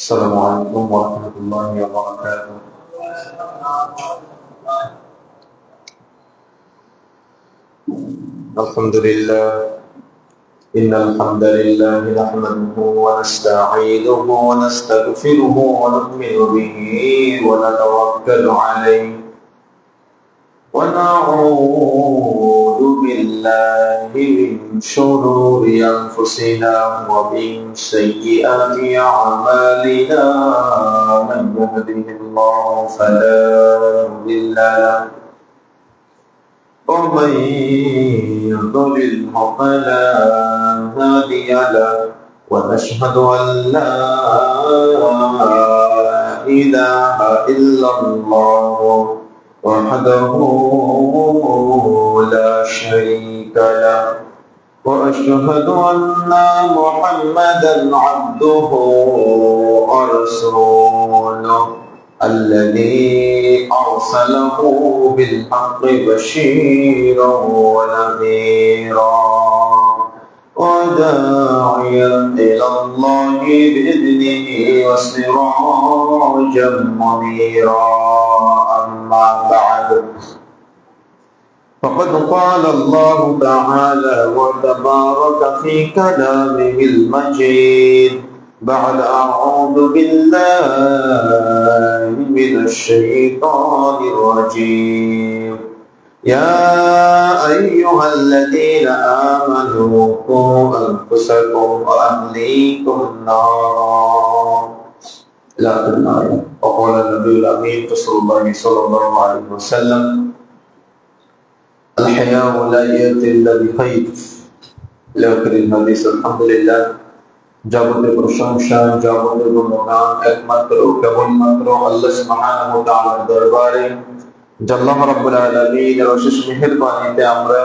السلام عليكم ورحمة الله وبركاته. الحمد لله. إن الحمد لله نحمده ونستعينه ونستغفره ونؤمن به ونتوكل عليه ونعوذ بالله من شرور أنفسنا ومن سيئات أعمالنا. من يهده الله فلا مضل له ومن يضلله فلا هادي له ونشهد أن لا إله إلا الله وحده لا شريك له وأشهد أن محمدا عبده ورسوله الذي أرسله بالحق بشيرا ونذيرا وداعيا إلى الله بإذنه وسراجا منيرا. أما بعد فقد قال الله تعالى وتبارك في كلامه المجيد بعد أعوذ بالله من الشيطان الرجيم. يا أيها الذين آمنوا قوا أنفسكم وأهليكم نارا لا النار. وقال النبي الأمين رسول الله صلى الله عليه وسلم الحياء لا يأتي إلا بخير. لآخر الحديث. الحمد لله. যাবতীয় প্রশংসা যাবতীয় গুণগান একমাত্র কেবলমাত্র আল্লাহ সুবহানাহু ওয়া তাআলার দরবারে। আল্লাহ রাব্বুল আলামিনের অশেষ মেহেরবানিতে আমরা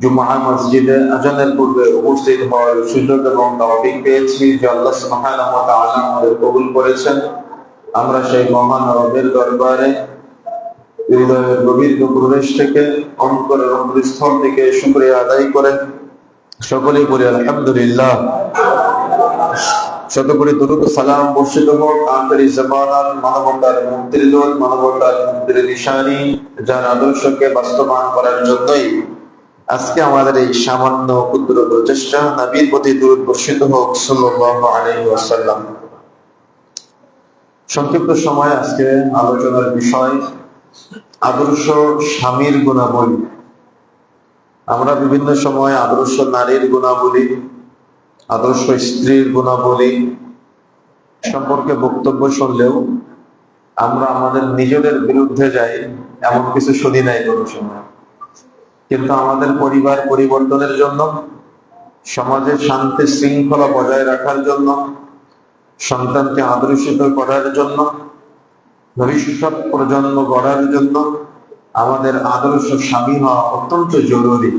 জুমআ মসজিদে আজানের পূর্বে উপস্থিত হওয়ার সুযোগ এবং তৌফিক পেয়েছি, যে আল্লাহ সুবহানাহু ওয়া তাআলা আমাদের কবুল করেছেন। আমরা সেই মহান রবের দরবারে হৃদয়ের গভীর প্রবেশ থেকে অন্তরের অন্তঃস্থল থেকে শুকরিয়া আদায় করে সকলেই বলি আলহামদুলিল্লাহ। শতকোটি দরুদ সালাম বর্ষিত হোক আখিরি জামানার মানবতার মুক্তির দূত, মানবতার মুক্তির নিশানি, যার আদর্শকে বাস্তবায়ন করার জন্যই আজকে আমাদের এই সামান্য ক্ষুদ্র প্রচেষ্টা। নবীর প্রতি দরুদ বর্ষিত হোক সাল্লাল্লাহু আলাইহি ওয়াসাল্লাম। সংক্ষিপ্ত সময় আজকে আলোচনার বিষয় আদর্শ স্বামীর গুণাবলী। আমরা বিভিন্ন সময় আদর্শ নারীর গুণাবলী, আদর্শ স্ত্রীর গুণাবলী সম্পর্কে বক্তব্য শুনলেও আমরা আমাদের নিজেদের বিরুদ্ধে যাই এমন কিছু শুনি নাই কোনো সময়। কিন্তু আমাদের পরিবার পরিবর্তনের জন্য, সমাজের শান্তি শৃঙ্খলা বজায় রাখার জন্য, সন্তানকে আদর্শিত করার জন্য, ভবিষ্যৎ প্রজন্ম গড়ার জন্য আমাদের আদর্শ স্বামী হওয়া অত্যন্ত জরুরি।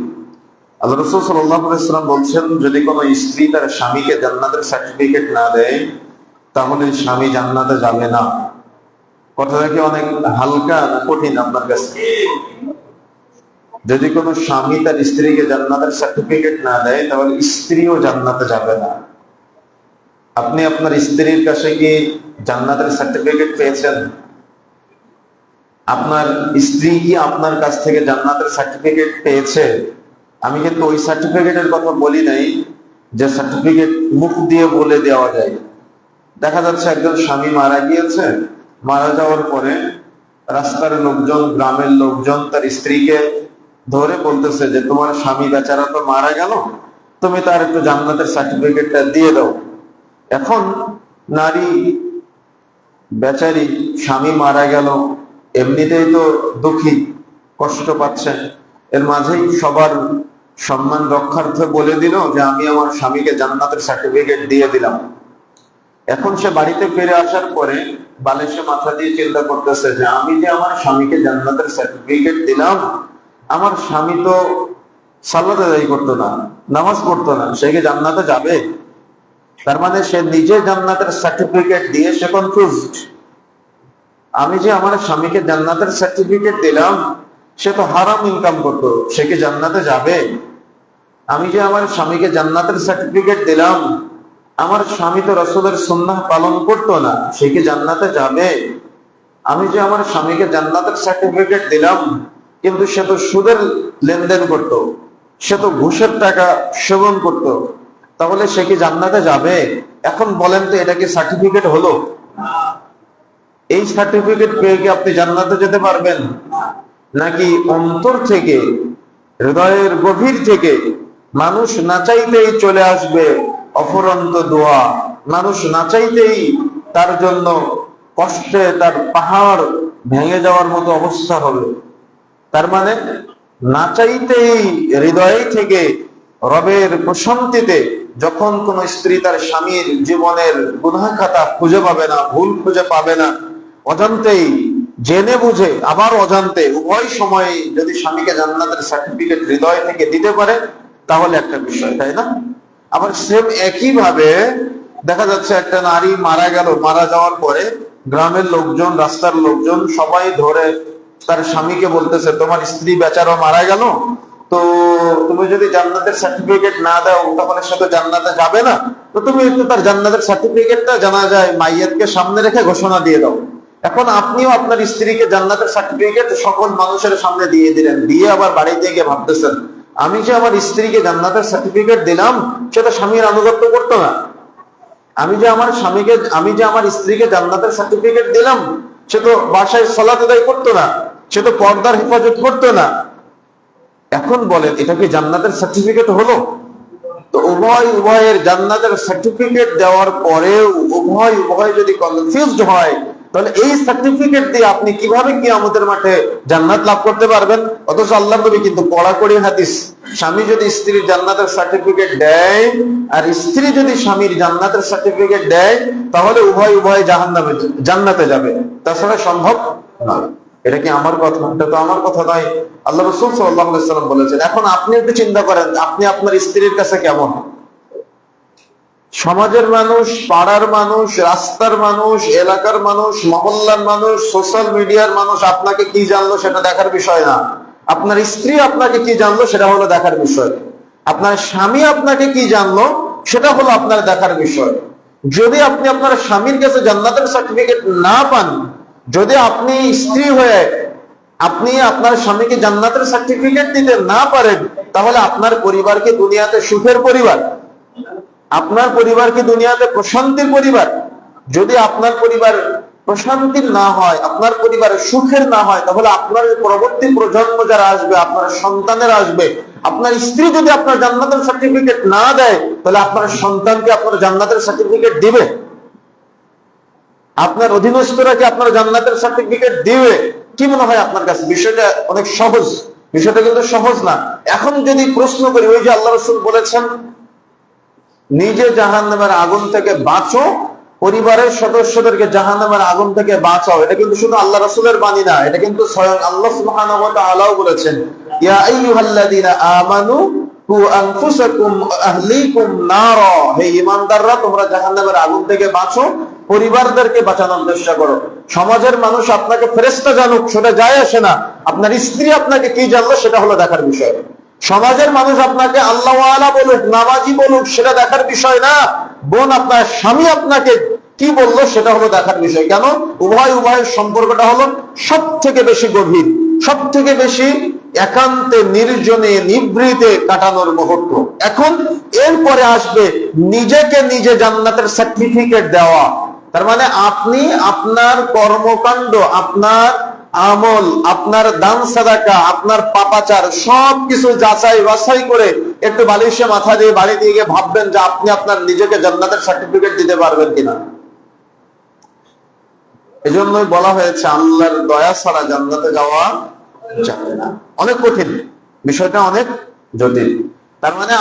আল্লাহ রাসূল সাল্লাল্লাহু আলাইহি ওয়াসাল্লাম বলছেন, যদি কোনো স্ত্রী তার স্বামীকে জান্নাতের সার্টিফিকেট না দেয় তাহলে স্বামী জান্নাতে যাবে না। কথাটা কি অনেক হালকা না কঠিন আপনার কাছে? যদি কোনো স্বামী তার স্ত্রীকে জান্নাতের সার্টিফিকেট না দেয় তাহলে স্ত্রীও জান্নাতে যাবে না। আপনি আপনার স্ত্রীর কাছে কি জান্নাতের সার্টিফিকেট পেয়েছেন? আপনার স্ত্রী কি আপনার কাছ থেকে জান্নাতের সার্টিফিকেট পেয়েছে? আমি কিন্তু ওই সার্টিফিকেটের কথা বলি নাই যে সার্টিফিকেট মুখ দিয়ে বলে দেওয়া যায়। দেখা যাচ্ছে একজন স্বামী মারা গিয়েছে, মারা যাওয়ার পরে রাস্তার লোকজন, গ্রামের লোকজন তার স্ত্রীকে ধরে বলতেছে যে তোমার স্বামী বেচারা তো মারা গেল, তুমি তার একটু জান্নাতের সার্টিফিকেটটা দিয়ে দাও। এখন নারী বেচারি, স্বামী মারা গেল, এমনিতেই তো দুঃখী, কষ্ট পাচ্ছেন, এর মাঝেই সবার সম্মান রক্ষার্থে বলে দিল যে আমি আমার স্বামীকে জান্নাতের সার্টিফিকেট দিয়ে দিলাম। এখন সে বাড়িতে ফিরে আসার পরে বালিশে মাথা দিয়ে চিন্তা করতেছে যে আমি যে আমার স্বামীকে জান্নাতের সার্টিফিকেট দিলাম, আমার স্বামী তো সালাত আদায় করতো না, নামাজ পড়তো না, সে কি জান্নাতে যাবে? তার মানে সে নিজে জান্নাতের সার্টিফিকেট দিয়ে সে কনফিউজড। আমি যে আমার স্বামীকে জান্নাতের সার্টিফিকেট দিলাম, সে তো হারাম ইনকাম করতো, সে কি জান্নাতে যাবে? আমি যে আমার স্বামীকে জান্নাতের সার্টিফিকেট দিলাম, আমার স্বামী তো রাসূলের সুন্নাহ পালন করতো না, সে কি জান্নাতে যাবে? আমি যে আমার স্বামীকে জান্নাতের সার্টিফিকেট দিলাম, কিন্তু সে তো সুদের লেনদেন করত, সে তো ঘুষের টাকা সেবন করত, তাহলে সে কি জান্নাতে যাবে? এখন বলেন তো, এটা কি সার্টিফিকেট হলো? এই সার্টিফিকেট পেয়ে কি আপনি জান্নাতে যেতে পারবেন? নাকি অন্তর থেকে, হৃদয়ের গভীর থেকে মানুষ না চাইতেই চলে আসবে অফুরন্ত দোয়া, মানুষ না চাইতেই তার জন্য কষ্টে তার পাহাড় ভেঙে যাওয়ার মতো অবস্থা হবে? তার মানে না চাইতেই হৃদয় থেকে রবের প্রশান্তিতে, যখন কোন স্ত্রী তার স্বামীর জীবনের গুনাহ খাতা খুঁজে পাবে না, ভুল খুঁজে পাবে না, অজান্তেই, জেনে বুঝে আবার অজান্তে, উভয় সময়ে যদি স্বামীকে জান্নাতের সার্টিফিকেট হৃদয় থেকে দিতে পারে, তাহলে একটা বিষয়, তাই না? আবার সেম একই ভাবে দেখা যাচ্ছে একটা নারী মারা গেল, মারা যাওয়ার পরে গ্রামের লোকজন, রাস্তার লোকজন সবাই ধরে তার স্বামীকে বলতেছে, তোমার স্ত্রী বেচারা মারা গেল, তো তুমি যদি জান্নাতের সার্টিফিকেট না দাও তাহলে সে তো জান্নাতে যাবে না, তো তুমি একটু তার জান্নাতের সার্টিফিকেটটা জানা যায় মাইয়াতকে সামনে রেখে ঘোষণা দিয়ে দাও। এখন আপনিও আপনার স্ত্রীকে জান্নাতের সার্টিফিকেট সকল মানুষের সামনে দিয়ে দিলেন, দিয়ে আবার বাড়িতে গিয়ে ভাবতেছেন, আমি যে আমার স্ত্রীকে জান্নাতের সার্টিফিকেট দিলাম, সেটা স্বামীর আনুগত্য করতো না। আমি যে আমার স্ত্রীকে জান্নাতের সার্টিফিকেট দিলাম, সে তো বাসায় সালাত আদায় করতো না, সে তো পর্দার হেফাজত করতো না। এখন বলেন, এটা কি জান্নাতের সার্টিফিকেট হলো? তো উভয়ের জান্নাতের সার্টিফিকেট দেওয়ার পরেও উভয় যদি কনফিউজড হয়, তাহলে এই সার্টিফিকেট দিয়ে আপনি কিভাবে কিয়ামতের মাঠে জান্নাত লাভ করতে পারবেন? অথচ আল্লাহর নবী কিন্তু কড়াকড়ি হাদিস, স্বামী যদি স্ত্রীর জান্নাতের সার্টিফিকেট দেয় আর স্ত্রী যদি স্বামীর জান্নাতের সার্টিফিকেট দেয়, তাহলে উভয় জান্নাতে যাবে, তাছাড়া সম্ভব নয়। এটা কি আমার কথা? এটা তো আমার কথা নয়, আল্লাহ রাসূল সাল্লাল্লাহু আলাইহি ওয়াসাল্লাম বলেছেন। এখন আপনি একটু চিন্তা করেন, আপনি আপনার স্ত্রীর কাছে কেমন? সমাজের মানুষ, পাড়ার মানুষ, রাস্তার মানুষ, এলাকার মানুষ, মহল্লার মানুষ, সোশ্যাল মিডিয়ার মানুষ আপনাকে কি জানলো সেটা দেখার বিষয় না। আপনার স্ত্রী আপনাকে কি জানলো সেটা হলো দেখার বিষয়। আপনার স্বামী আপনাকে কি জানলো সেটা হলো আপনার দেখার বিষয়। যদি আপনি আপনার স্বামীর কাছে জান্নাতের সার্টিফিকেট না পান, যদি আপনি স্ত্রী হয়ে আপনি আপনার স্বামীকে জান্নাতের সার্টিফিকেট দিতে না পারেন, তাহলে আপনার পরিবার কি দুনিয়াতে সুখের পরিবার? আপনার পরিবার কি দুনিয়াতে প্রশান্তির পরিবার? যদি আপনার পরিবার প্রশান্তির না হয়, আপনার পরিবার সুখের না হয়, তাহলে আপনার পরবর্তী প্রজন্ম যারা আসবে, আপনার সন্তানেরা আসবে, আপনার স্ত্রী যদি আপনার জান্নাতের সার্টিফিকেট না দেয়, তাহলে আপনার সন্তানকে আপনার জান্নাতের সার্টিফিকেট দিবে? আপনার অধীনস্থরা কি আপনার জান্নাতের সার্টিফিকেট দিবে? কি মনে হয় আপনার কাছে? বিষয়টা অনেক সহজ, বিষয়টা কিন্তু সহজ না। এখন যদি প্রশ্ন করি, ওই যে আল্লাহ রাসূল বলেছেন, নিজে জাহান্নামের আগুন থেকে বাঁচো, পরিবারের সদস্যদেরকে জাহান্নামের আগুন থেকে বাঁচাও, এটা কিন্তু শুধু আল্লাহ রাসূলের বাণী না, এটা কিন্তু স্বয়ং আল্লাহ সুবহানাহু ওয়া তাআলাও বলেছেন, ইয়া আইয়ুহাল্লাযীনা আমানু কু আনফুসাকুম আহলিকুম নারা, হে ঈমানদাররা, তোমরা জাহান্নামের আগুন থেকে বাঁচো, পরিবারদেরকে বাঁচানোর চেষ্টা করো। সমাজের মানুষ আপনাকে ফেরেশতা জানুক, সেটা যায় আসে না। আপনার স্ত্রী আপনাকে কি জানলো সেটা হলো দেখার বিষয়। সমাজের মানুষ আপনাকে আল্লাহওয়ালা বলুক, নামাজি বলুক, সেটা দেখার বিষয় না। বোন, আপনার স্বামী আপনাকে কি বললো সেটা হলো দেখার বিষয়। কেন? উভয়ের সম্পর্কটা হলো সব থেকে বেশি গভীর, সব থেকে বেশি একান্তে, নির্জনে, নিভৃতে কাটানোর মুহূর্ত। এখন এরপরে আসবে নিজেকে নিজে জান্নাতের সার্টিফিকেট দেওয়া। তার মানে আপনি আপনার কর্মকাণ্ড, আপনার আমল, আপনার দান সাদাকা, আপনার পাপাচার সবকিছু যাচাই বাছাই করে একটু বালিশে মাথা দিয়ে বাড়ি দিয়ে গিয়ে ভাববেন যে আপনি আপনার নিজেকে জান্নাতের সার্টিফিকেট দিতে পারবেন কিনা। এজন্যই বলা হয়েছে, আল্লাহর দয়া ছাড়া জান্নাতে যাওয়া যাবে না। অনেক কঠিন বিষয়টা, অনেক জটিল। তার মানে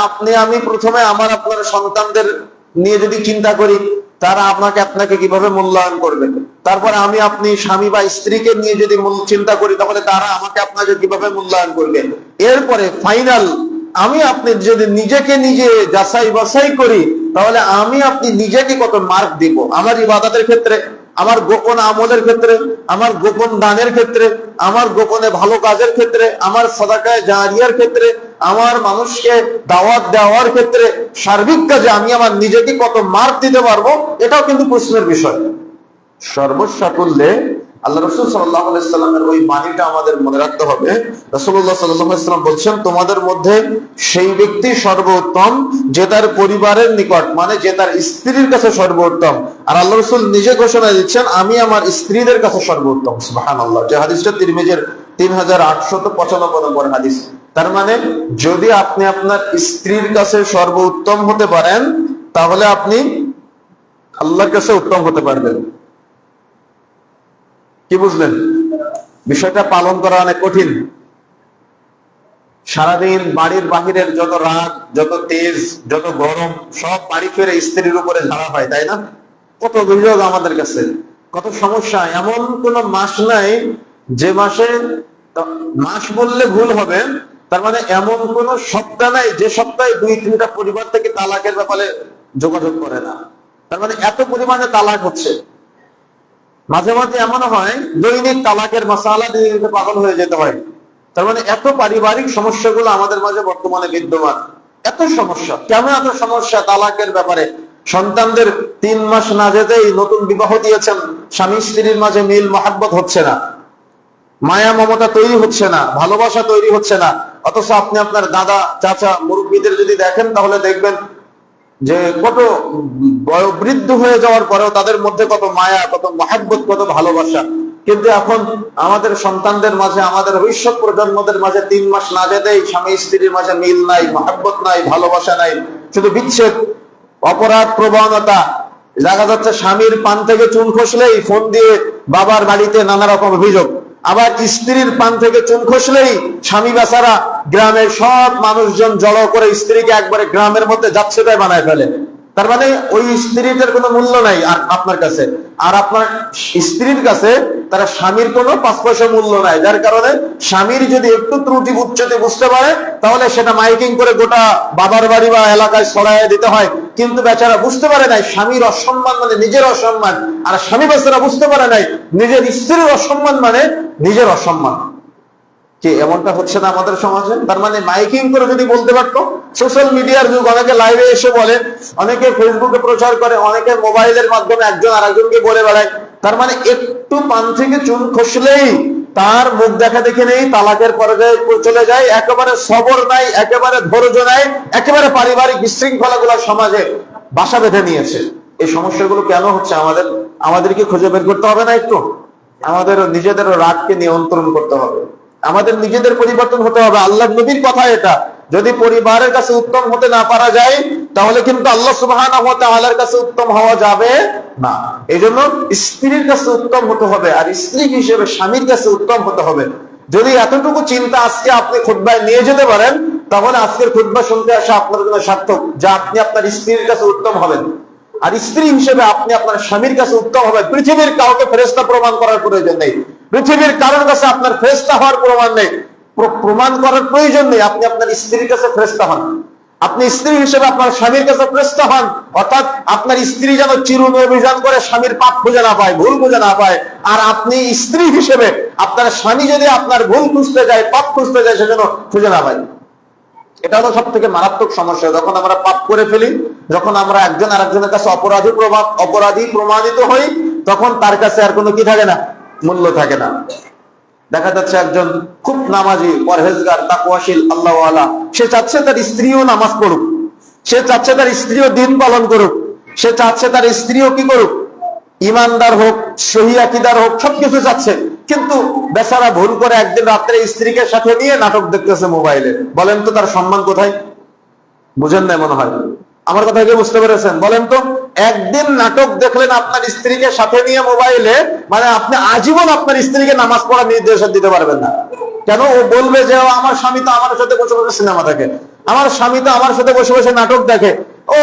আমি প্রথমে আপনার সন্তানদের নিয়ে যদি চিন্তা করি, তারা আপনাকে কিভাবে মূল্যায়ন করবে, তারপরে আপনি স্বামী বা স্ত্রীকে নিয়ে যদি চিন্তা করি, তাহলে তারা আপনাকে কিভাবে মূল্যায়ন করবে। এরপরে ফাইনাল আপনি যদি নিজেকে নিজে যাচাই বাছাই করি, তাহলে আপনি নিজেকে কত মার্ক দিব। আমার ইবাদতের ক্ষেত্রে, আমার গোপন আমলের ক্ষেত্রে, আমার গোপন দানের ক্ষেত্রে, আমার গোপনে ভালো কাজের ক্ষেত্রে, আমার সাদাকায়ে জারিয়ার ক্ষেত্রে, আমার মানুষকে দাওয়াত দেওয়ার ক্ষেত্রে, সার্বিক কাজে আমি আমার নিজেকে কত মার্ক দিতে পারবো, এটাও কিন্তু প্রশ্নের বিষয়। সর্বসাকুল্যে আল্লাহ রাসূল সাল্লাল্লাহু আলাইহি সাল্লামের ওই বাণীটা আমাদের মনে রাখতে হবে। রাসূলুল্লাহ সাল্লাল্লাহু আলাইহি সাল্লাম বলছেন, তোমাদের মধ্যে সেই ব্যক্তি সর্বোত্তম যে তার পরিবারের নিকট, মানে যে তার স্ত্রীর কাছে সর্বোত্তম। আর আল্লাহ রাসূল নিজে ঘোষণা দিচ্ছেন, আমি আমার স্ত্রীদের কাছে সর্বোত্তম। সুবহানাল্লাহ। যে হাদিসটা তিরমিজির 3895 নম্বর হাদিস। তার মানে যদি আপনি আপনার স্ত্রীর কাছে সর্বোত্তম হতে পারেন, তাহলে আপনি আল্লাহর কাছে উত্তম হতে পারবেন। কি বুঝলেন? বিষয়টা পালন করা অনেক কঠিন। সারাদিন বাড়ির বাহিরের যত রাগ, যত তেজ, যত গরম, সব বাড়ি ফিরে স্ত্রীর উপরে ঝাড়া হয়, তাই না? কত অভিযোগ আমাদের কাছে, কত সমস্যা। এমন কোন মাস নাই যে মাসে, মাস বললে ভুল হবে, তার মানে এমন কোন সপ্তাহ নাই যে সপ্তাহে 2-3টা পরিবার থেকে তালাকের ব্যাপারে যোগাযোগ করে না। তার মানে এত পরিমাণে তালাক হচ্ছে। মাঝে মাঝে এমন হয় দৈনিক তালাকের মাসালা দিয়ে পাগল হয়ে যেতে হয়। তার মানে এত পারিবারিক সমস্যাগুলো আমাদের মাঝে বর্তমানে বিদ্যমান। এত সমস্যা কেন? এত সমস্যা তালাকের ব্যাপারে। সন্তানদের 3 মাস না যেতেই নতুন বিবাহ দিয়েছেন, স্বামী স্ত্রীর মাঝে মিল মহাব্বত হচ্ছে না, মায়া মমতা তৈরি হচ্ছে না, ভালোবাসা তৈরি হচ্ছে না। অথচ আপনি আপনার দাদা, চাচা, মুরব্বীদের যদি দেখেন, তাহলে দেখবেন যে কত বয়োবৃদ্ধ হয়ে যাওয়ার পরেও তাদের মধ্যে কত মায়া, কত মহাব্বত, কত ভালোবাসা। কিন্তু এখন আমাদের সন্তানদের মাঝে, আমাদের ভবিষ্যৎ প্রজন্মদের মাঝে 3 মাস না যেতেই স্বামী স্ত্রীর মাঝে মিল নাই, মহাব্বত নাই, ভালোবাসা নাই, শুধু বিচ্ছেদ, অপরাধ প্রবণতা। দেখা যাচ্ছে স্বামীর পান থেকে চুন খসলেই ফোন দিয়ে বাবার বাড়িতে নানা রকম অভিযোগ। আবার স্ত্রীর পান থেকে চুন খসলেই স্বামী বেচারা গ্রামের সব মানুষজন জড়ো করে স্ত্রীকে একবারে গ্রামের মধ্যে যাচ্ছেতাই বানায় ফেলে। তার মানে ওই স্ত্রীদের কোনো মূল্য নাই আর আপনার কাছে, আর আপনার স্ত্রীর কাছে তারা স্বামীর কোনো 5 পয়সা মূল্য নাই। যার কারণে স্বামীর যদি একটু ত্রুটি বুঝতে বুঝতে পারে, তাহলে সেটা মাইকিং করে গোটা বাবার বাড়ি বা এলাকায় ছড়াইয়ে দিতে হয়। কিন্তু বেচারা বুঝতে পারে নাই স্বামীর অসম্মান মানে নিজের অসম্মান, আর স্বামী বেচারা বুঝতে পারে নাই নিজের স্ত্রীর অসম্মান মানে নিজের অসম্মান। কি এমনটা হচ্ছে না আমাদের সমাজে? তার মানে মাইকিং করে যদি বলতে পারতো। সোশ্যাল মিডিয়ার যুগ, অনেকে লাইভে এসে বলে, অনেকে ফেসবুকে প্রচার করে, অনেকে মোবাইলের মাধ্যমে একজন আরেকজনকে বলে বেড়ায়। তার মানে একটু পান থেকে চুন খসলেই তার মুখ দেখা দেখে নেই, তালাকের পর্যায়ে চলে যায়। একেবারে সবর নাই, একেবারে ধৈর্য নাই, একেবারে পারিবারিক বিশৃঙ্খলাগুলো সমাজে বাসা বেঁধে নিয়েছে। এই সমস্যাগুলো কেন হচ্ছে আমাদেরকে খুঁজে বের করতে হবে না? একটু আমাদের নিজেদের রাগকে নিয়ন্ত্রণ করতে হবে, আমাদের নিজেদের পরিবর্তন হতে হবে। আল্লাহ নবীর কথা এটা। যদি পরিবারের কাছে উত্তম হতে না পারা যায়, তাহলে কিন্তু আল্লাহ সুবহানাহু ওয়া তাআলার কাছে উত্তম হওয়া যাবে না। এই জন্য স্ত্রীর কাছে উত্তম হতে হবে, আর স্ত্রী হিসেবে স্বামীর কাছে উত্তম হতে হবে। যদি এতটুকু চিন্তা আজকে আপনি খুতবায় নিয়ে যেতে পারেন, তাহলে আজকের খুতবা শুনতে আসা আপনার জন্য সার্থক, যে আপনি আপনার স্ত্রীর কাছে উত্তম হবেন, আর স্ত্রী হিসেবে আপনি আপনার স্বামীর কাছে উত্তম হবেন। পৃথিবীর কাউকে ফেরেশতা প্রমাণ করার প্রয়োজন নেই, পৃথিবীর কারোর কাছে আপনার ফেরেশতা হওয়ার প্রমাণ নেই, প্রমাণ করার প্রয়োজন নেই। আপনি আপনার স্ত্রীর কাছে ফেরেশতা হন, আপনি স্ত্রী হিসেবে আপনার স্বামীর কাছে ফেরেশতা হন। অর্থাৎ আপনার স্ত্রী যেন চিরুনি অভিযান করে স্বামীর পাপ খুঁজে না পায়, ভুল খুঁজে না পায়, আর আপনি স্ত্রী হিসেবে আপনার স্বামী যদি আপনার ভুল খুঁজতে যায়, পাপ খুঁজতে যায়, সেজন্য খুঁজে না পায়। এটা হলো সব থেকে মারাত্মক সমস্যা। যখন আমরা পাপ করে ফেলি, যখন আমরা একজন আরেকজনের কাছে অপরাধী প্রমাণিত হই, তখন তার কাছে আর কোনো কি থাকে না, মূল্য থাকে না। দেখা যাচ্ছে একজন খুব নামাজি, পরহেজগার, তাকওয়াশীল, আল্লাহওয়ালা, সে চাচ্ছে তার স্ত্রীও নামাজ পড়ুক, সে চাচ্ছে তার স্ত্রীও দিন পালন করুক, সে চাচ্ছে তার স্ত্রীও কি করুক, ইমানদার হোক, সহি আকীদার হোক, সবকিছু চাচ্ছে। কিন্তু বেচারা ভুল করে একদিন রাত্রে স্ত্রীকে সাথে নিয়ে নাটক দেখতেছে মোবাইলে। বলেন তো তার সম্মান কোথায়? বুঝেন না মনে হয়। আমার কথা কি বুঝতে পেরেছেন? বলেন তো, একদিন নাটক দেখলেন আপনার স্ত্রীকে সাথে নিয়ে মোবাইলে, মানে আপনি আজীবন আপনার স্ত্রীকে নামাজ পড়ার নির্দেশ দিতে পারবেন না। কেন? ও বলবে যে আমার স্বামী তো আমার সাথে বসে বসে সিনেমা দেখে, আমার স্বামী তো আমার সাথে বসে বসে নাটক দেখে, ও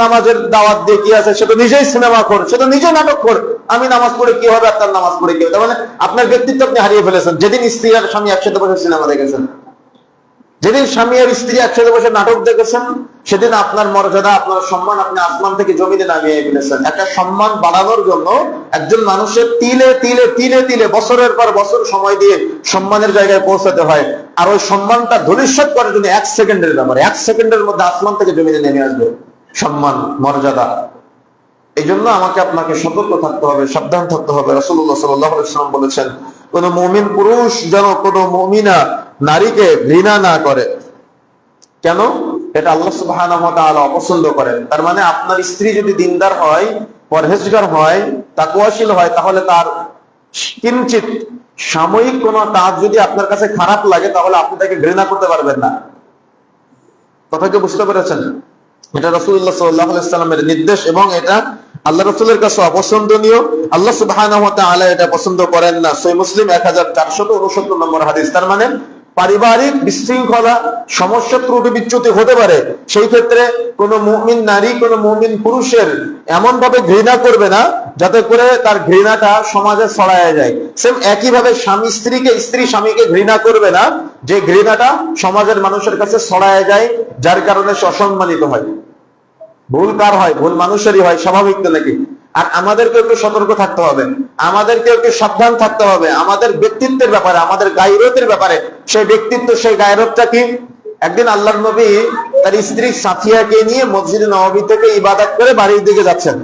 নামাজের দাওয়াত দিয়ে কি আছে, সে তো নিজেই সিনেমা কর, সে তো নিজে নাটক কর, আমি নামাজ পড়ে কি হবে, আপনার নামাজ পড়ে কি হবে? তার মানে আপনার ব্যক্তিত্ব আপনি হারিয়ে ফেলেছেন যেদিন স্ত্রী আর স্বামী একসাথে বসে সিনেমা দেখেছেন। যেদিন স্বামী আর স্ত্রী একসাথে বসে নাটক দেখেছেন, সেদিন আপনার মর্যাদা, আপনার সম্মান আপনি আসমান থেকে জমিনে নামিয়ে ফেলেছেন। একটা সম্মান বাড়ানোর জন্য একজন মানুষের তিলে তিলে তিলে তিলে বছরের পর বছর সময় দিয়ে সম্মানের জায়গায় পৌঁছাতে হয়। আর ওই সম্মানটা ধূলিসাৎ করার জন্য 1 সেকেন্ডের ব্যাপারে, 1 সেকেন্ডের মধ্যে আসমান থেকে জমিনে নেমে আসবে সম্মান, মর্যাদা। এই জন্য আমাকে আপনাকে সতর্ক থাকতে হবে, সাবধান থাকতে হবে। রাসূলুল্লাহ সাল্লাল্লাহু আলাইহি ওয়াসাল্লাম বলেছেন, কোন মুমিন পুরুষ যেন কোন মুমিনা নারীকে ঘৃণা না করে। কেন? এটা আল্লাহ সুবহানাহু ওয়া তাআলা অপছন্দ করেন। তার মানে আপনার স্ত্রী যদি দিনদার হয়, পরহেজগার হয়, তাকওয়াশীল হয়, তাহলে তার কিঞ্চিত সাময়িক কোন কাজ যদি আপনার কাছে খারাপ লাগে, তাহলে আপনি তাকে ঘৃণা করতে পারবেন না। কথা কি বুঝতে পেরেছেন? এটা রাসূলুল্লাহ সাল্লাল্লাহু আলাইহি ওয়াসাল্লামের নির্দেশ এবং এটা আল্লাহ রাসূলের কাছে অপছন্দনীয়। আল্লাহ সুবহানাহু ওয়া তাআলা এটা পছন্দ করেন না। সহিহ মুসলিম 1469 নম্বর হাদিস। তার মানে পারিবারিক বিশৃঙ্খলা, সমস্যা, ত্রুটি বিচ্যুতি হতে পারে, সেই ক্ষেত্রে কোন মুমিন নারী কোন মুমিন পুরুষের এমন ভাবে ঘৃণা করবে না যাতে করে তার ঘৃণাটা সমাজে ছড়ায় যায়। সেম একই ভাবে স্বামী স্ত্রীকে, স্ত্রী স্বামীকে ঘৃণা করবে না যে ঘৃণাটা সমাজের মানুষের কাছে ছড়ায় যায়, যার কারণে সে অসম্মানিত হয়। ভুল কার হয়? ভুল মানুষেরই হয়, স্বাভাবিক তো নাকি? আর আমাদেরকে একটু সতর্ক থাকতে হবে, আমাদেরকে একটু সাবধান থাকতে হবে আমাদের ব্যক্তিত্বের ব্যাপারে, আমাদের গায়রতের ব্যাপারে। সেই ব্যক্তিত্ব, সেই গায়রতটা কি? একদিন আল্লাহর নবী তার স্ত্রী সাফিয়াকে নিয়ে মসজিদে নববী থেকে ইবাদত করে বাড়ির দিকে যাচ্ছেন,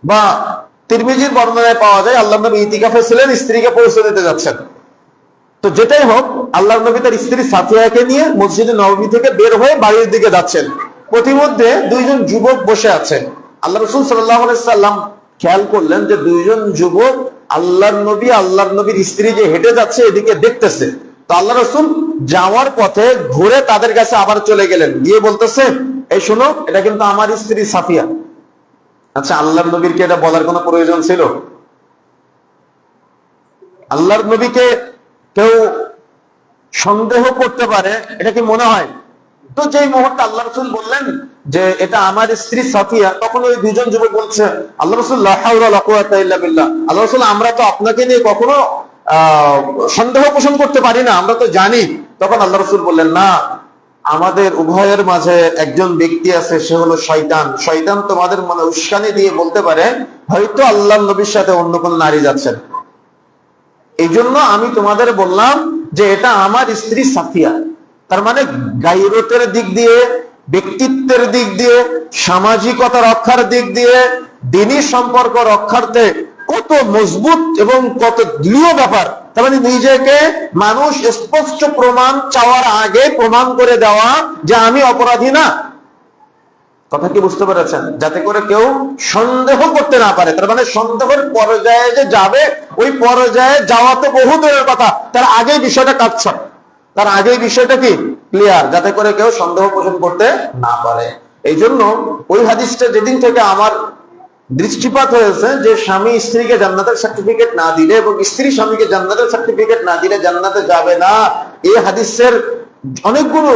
বা তিরমিজির বর্ণনায় পাওয়া যায় আল্লাহর নবী ইতিকাফে ছিলেন, স্ত্রীকে পৌঁছে দিতে যাচ্ছেন। তো যেটাই হোক, আল্লাহর নবী তার স্ত্রী সাফিয়াকে নিয়ে মসজিদে নববী থেকে বের হয়ে বাড়ির দিকে যাচ্ছেন। প্রতিমধ্যে দুইজন যুবক বসে আছেন। আল্লাহ রাসূল সাল্লাল্লাহু আলাইহি সাল্লাম খেয়াল করলেন যে দুইজন যুবক আল্লাহর নবী, আল্লাহর নবীর স্ত্রী যে হেঁটে যাচ্ছে এদিকে দেখতেছে। তো আল্লাহ রাসূল যাওয়ার পথে ঘুরে তাদের কাছে আবার চলে গেলেন, গিয়ে বলতেছে, এই শোনো, এটা কিন্তু আমার স্ত্রী সাফিয়া। আচ্ছা, আল্লাহর নবীর কি এটা বলার কোনো প্রয়োজন ছিল? আল্লাহর নবীকে কেউ সন্দেহ করতে পারে, এটা কি মনে হয়? তো যেই মুহূর্তে আল্লাহ রাসূল বললেন যে এটা আমার স্ত্রী সাফিয়া, তখন ওই দুজন যুবক বলছে, আল্লাহ রাসূল লা হাওলা ওয়ালা কুওয়াতা ইল্লা বিল্লাহ, আল্লাহ রাসূল আমরা তো আপনাকে নিয়ে কখনো সন্দেহ পোষণ করতে পারি না, আমরা তো জানি। তখন আল্লাহ রাসূল বললেন, না, আমাদের উভয়ের মাঝে একজন ব্যক্তি আছে, সে হলো শয়তান। শয়তান তোমাদের মনে উস্কানি দিয়ে বলতে পারে হয়তো আল্লাহর নবীর সাথে অন্য কোন নারী যাচ্ছেন, এই জন্য আমি তোমাদের বললাম যে এটা আমার স্ত্রী সাফিয়া। তার মানে গায়রতের দিক দিয়ে, ব্যক্তিত্বের দিক দিয়ে, সামাজিকতা রক্ষার দিক দিয়ে, দিনী সম্পর্ক রক্ষার্থে কত মজবুত এবং কত দৃঢ় ব্যাপার। তার মানে নিজেকে মানুষ স্পষ্ট প্রমাণ চাওয়ার আগে প্রমাণ করে দেওয়া যে আমি অপরাধী না। কথা কি বুঝতে পেরেছেন? যাতে করে কেউ সন্দেহ করতে না পারে। তার মানে সন্দেহের পর্যায়ে যে যাবে, ওই পর্যায়ে যাওয়া তো বহু দূরের কথা, তার আগে বিষয়টা কাটছে, তার আগে বিষয়টা কি ক্লিয়ার, যাতে করে কেউ সন্দেহ পোষণ করতে না পারে। এই জন্য ওই হাদিসটা যেদিন থেকে আমার দৃষ্টিপাত হয়েছে যে স্বামী স্ত্রীকে জান্নাতের সার্টিফিকেট না দিলে এবং স্ত্রী স্বামীকে জান্নাতের সার্টিফিকেট না দিলে জান্নাতে যাবে না, এই হাদিসের অনেকগুলো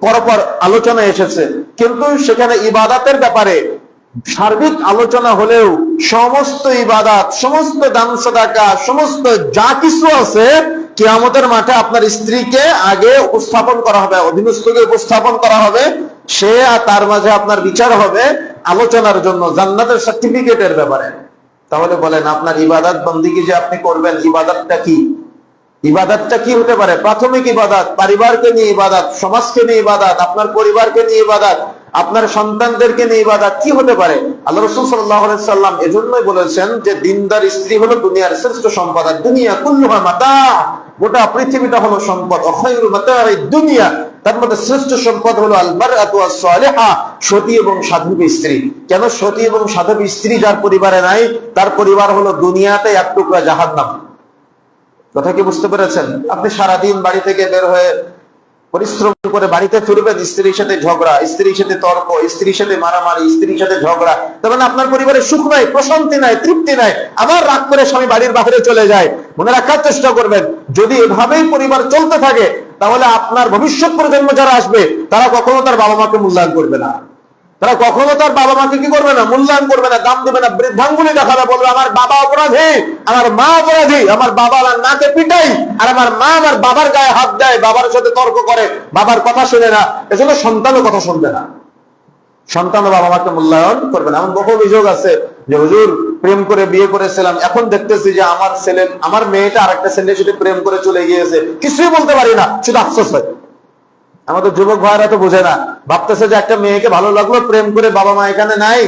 পরপর আলোচনা এসেছে, কিন্তু সেখানে ইবাদতের ব্যাপারে সার্বিক আলোচনা হলেও সমস্ত ইবাদত, সমস্ত দান সাদাকা, সমস্ত যা কিছু আছে কিয়ামতের মাঠে আপনার স্ত্রীকে আগে উপস্থাপন করা হবে, অধীনস্থকে উপস্থাপন করা হবে, সে আর তার মাঝে আপনার বিচার হবে আলোচনার জন্য জান্নাতের সার্টিফিকেটের ব্যাপারে। তাহলে বলেন, আপনার ইবাদত বন্দেগী যে আপনি করবেন, ইবাদতটা কি? ইবাদতটা কি হতে পারে? প্রাথমিক ইবাদত, পরিবারকে নিয়ে ইবাদত, সমাজকে নিয়ে ইবাদত, আপনার পরিবারকে নিয়ে ইবাদত, আপনার সন্তানদেরকে নিয়ে ইবাদত কি হতে পারে? আল্লাহ রাসূল সাল্লাল্লাহু আলাইহি সাল্লাম এজন্যই বলেছেন যে দিনদার স্ত্রী হলো দুনিয়ার শ্রেষ্ঠ সম্পদ। আর দুনিয়া কুল্লুহা মাতা, গোটা পৃথিবীটা হলো সম্পদ। খায়রু মাতাঈদ দুনিয়া, তার মধ্যে শ্রেষ্ঠ সম্পদ হলো আল মারআতু আস-সালিহা, সতী এবং সাধবী স্ত্রী। কেন সতী এবং সাধবী স্ত্রী যার পরিবারে নাই, তার পরিবার হলো দুনিয়াতে এক টুকরা জাহান্নাম। কথা কি বুঝতে পেরেছেন? আপনি সারাদিন বাড়ি থেকে বের হয়ে পরিশ্রম করে বাড়িতে ফিরবেন, স্ত্রীর সাথে ঝগড়া, স্ত্রীর সাথে তর্ক, স্ত্রীর সাথে মারামারি, স্ত্রীর সাথে ঝগড়া। তার মানে আপনার পরিবারে সুখ নাই, প্রশান্তি নাই, তৃপ্তি নাই। আবার রাগ করে স্বামী বাড়ির বাইরে চলে যায়। মনে রাখার চেষ্টা করবেন, যদি এভাবেই পরিবার চলতে থাকে তাহলে আপনার ভবিষ্যৎ প্রজন্ম যারা আসবে তারা কখনো তার বাবা মাকে মূল্যায়ন করবে না। তারা কখনো তার বাবা মাকে কি করবে না, মূল্যায়ন করবে না, দাম দেবে না, বৃদ্ধাঙ্গুলি দেখাবে, বলবে আমার বাবা অপরাধী, আমার মা অপরাধী, আমার বাবা আমার নাকে পিটাই, আর আমার মা আমার বাবার গায়ে হাত দেয়, বাবার সাথে তর্ক করে, বাবার কথা শুনে না, এজন্য সন্তানও কথা শুনবে না, সন্তান বাবা মাকে মূল্যায়ন করবে না। এমন বহু অভিযোগ আছে যে হুজুর প্রেম করে বিয়ে করেছিলাম, এখন দেখতেছি যে আমার ছেলে, আমার মেয়েটা আরেকটা ছেলের সাথে প্রেম করে চলে গিয়েছে, কিছুই বলতে পারি না, শুধু আফসোস হয়। আমাদের যুবক ভাইরা তো বোঝে না, ভাবতেছে যে একটা মেয়েকে ভালো লাগলো, প্রেম করে বাবা মা এখানে নাই,